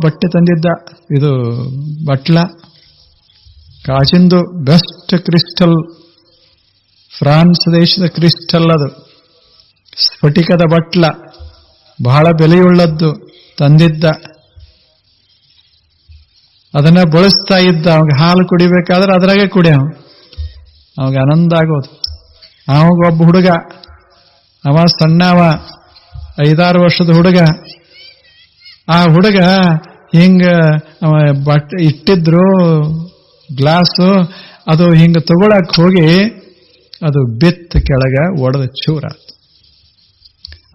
ಬಟ್ಟೆ ತಂದಿದ್ದ. ಇದು ಬಟ್ಲ ಕಾಜಿಂದು ಬೆಸ್ಟ್ ಕ್ರಿಸ್ಟಲ್, ಫ್ರಾನ್ಸ್ ದೇಶದ ಕ್ರಿಸ್ಟಲ್. ಅದು ಸ್ಫಟಿಕದ ಬಟ್ಲ, ಬಹಳ ಬೆಲೆಯುಳ್ಳದ್ದು ತಂದಿದ್ದ. ಅದನ್ನ ಬಳಸ್ತಾ ಇದ್ದ. ಅವಾಗ ಹಾಲು ಕುಡಿಬೇಕಾದ್ರೆ ಅದ್ರಾಗೆ ಕುಡಿಯ. ಅವಾಗ ಆನಂದ ಆಗೋದು. ಅವಾಗ ಒಬ್ಬ ಹುಡುಗ, ಅವ ಸಣ್ಣವ, 5-6 ವರ್ಷದ ಹುಡುಗ. ಆ ಹುಡುಗ ಹಿಂಗ ಇಟ್ಟಿದ್ರು ಗ್ಲಾಸು, ಅದು ಹಿಂಗ ತಗೊಳಕ್ ಹೋಗಿ ಅದು ಬಿತ್ತು ಕೆಳಗ, ಒಡೆದ ಚೂರ.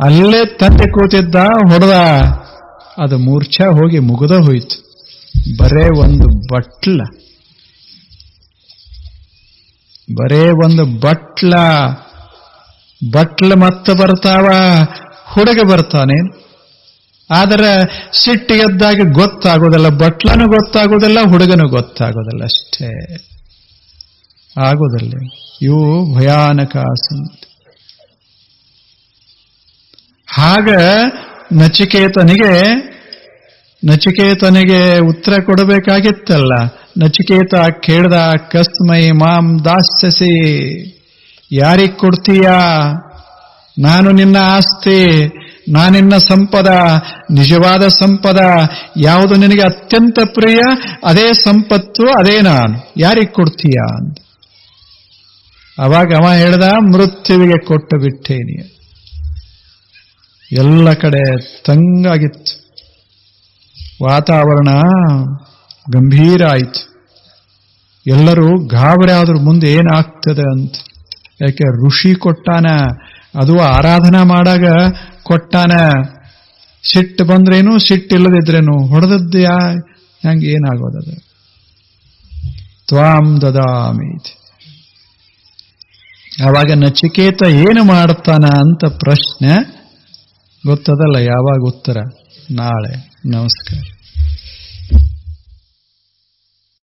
ಅಲ್ಲೇ ತಂದೆ ಕೂತಿದ್ದ, ಹೊಡೆದ, ಅದು ಮೂರ್ಛೆ ಹೋಗಿ ಮುಗಿದ ಹೋಯ್ತು. ಬರೇ ಒಂದು ಬಟ್ಲ ಮತ್ತೆ ಬರ್ತಾವ, ಹುಡುಗ ಬರ್ತಾನೆ. ಆದರೆ ಸಿಟ್ಟಿಗೆದ್ದಾಗ ಗೊತ್ತಾಗೋದಿಲ್ಲ, ಬಟ್ಲನು ಗೊತ್ತಾಗೋದಿಲ್ಲ, ಹುಡುಗನು ಗೊತ್ತಾಗೋದಿಲ್ಲ, ಅಷ್ಟೇ ಆಗೋದಿಲ್ಲ. ಇವು ಭಯಾನಕ ಸಂಗತಿ. ಹಾಗ ನಚಿಕೇತನಿಗೆ ಉತ್ತರ ಕೊಡಬೇಕಾಗಿತ್ತಲ್ಲ. ನಚಿಕೇತ ಕೇಳ್ದ, ಕಸ್ಮೈ ಮಾಂ ದಾಸ್ಯಸಿ, ಯಾರಿಗ್ ಕೊಡ್ತೀಯಾ? ನಾನು ನಿನ್ನ ಆಸ್ತಿ, ನಾನಿನ್ನ ಸಂಪದ, ನಿಜವಾದ ಸಂಪದ ಯಾವುದು ನಿನಗೆ ಅತ್ಯಂತ ಪ್ರಿಯ, ಅದೇ ಸಂಪತ್ತು, ಅದೇ ನಾನು, ಯಾರಿಗ್ ಕೊಡ್ತೀಯಾ ಅಂತ. ಅವಾಗ ಅವ ಹೇಳ್ದ, ಮೃತ್ಯುವಿಗೆ ಕೊಟ್ಟು ಬಿಟ್ಟೇನಿ. ಎಲ್ಲ ಕಡೆ ತಂಗಾಗಿತ್ತು, ವಾತಾವರಣ ಗಂಭೀರ ಆಯಿತು. ಎಲ್ಲರೂ ಗಾಬರಿ ಆದ್ರು, ಮುಂದೆ ಏನಾಗ್ತದೆ ಅಂತ. ಯಾಕೆ ಋಷಿ ಕೊಟ್ಟಾನ, ಅದು ಆರಾಧನಾ ಮಾಡಾಗ ಕೊಟ್ಟಾನ. ಸಿಟ್ಟು ಬಂದ್ರೇನು, ಸಿಟ್ಟಿಲ್ಲದಿದ್ರೇನು, ಹೊಡೆದದ್ದು ಹಂಗೆ ಏನಾಗೋದದು. ತ್ವಾಂ ದದಾಮಿ. ಆವಾಗ ನಚಿಕೇತ ಏನು ಮಾಡ್ತಾನ ಅಂತ ಪ್ರಶ್ನೆ ಗೊತ್ತದಲ್ಲ. ಯಾವಾಗ ಉತ್ತರ? ನಾಳೆ. ನಮಸ್ಕಾರ.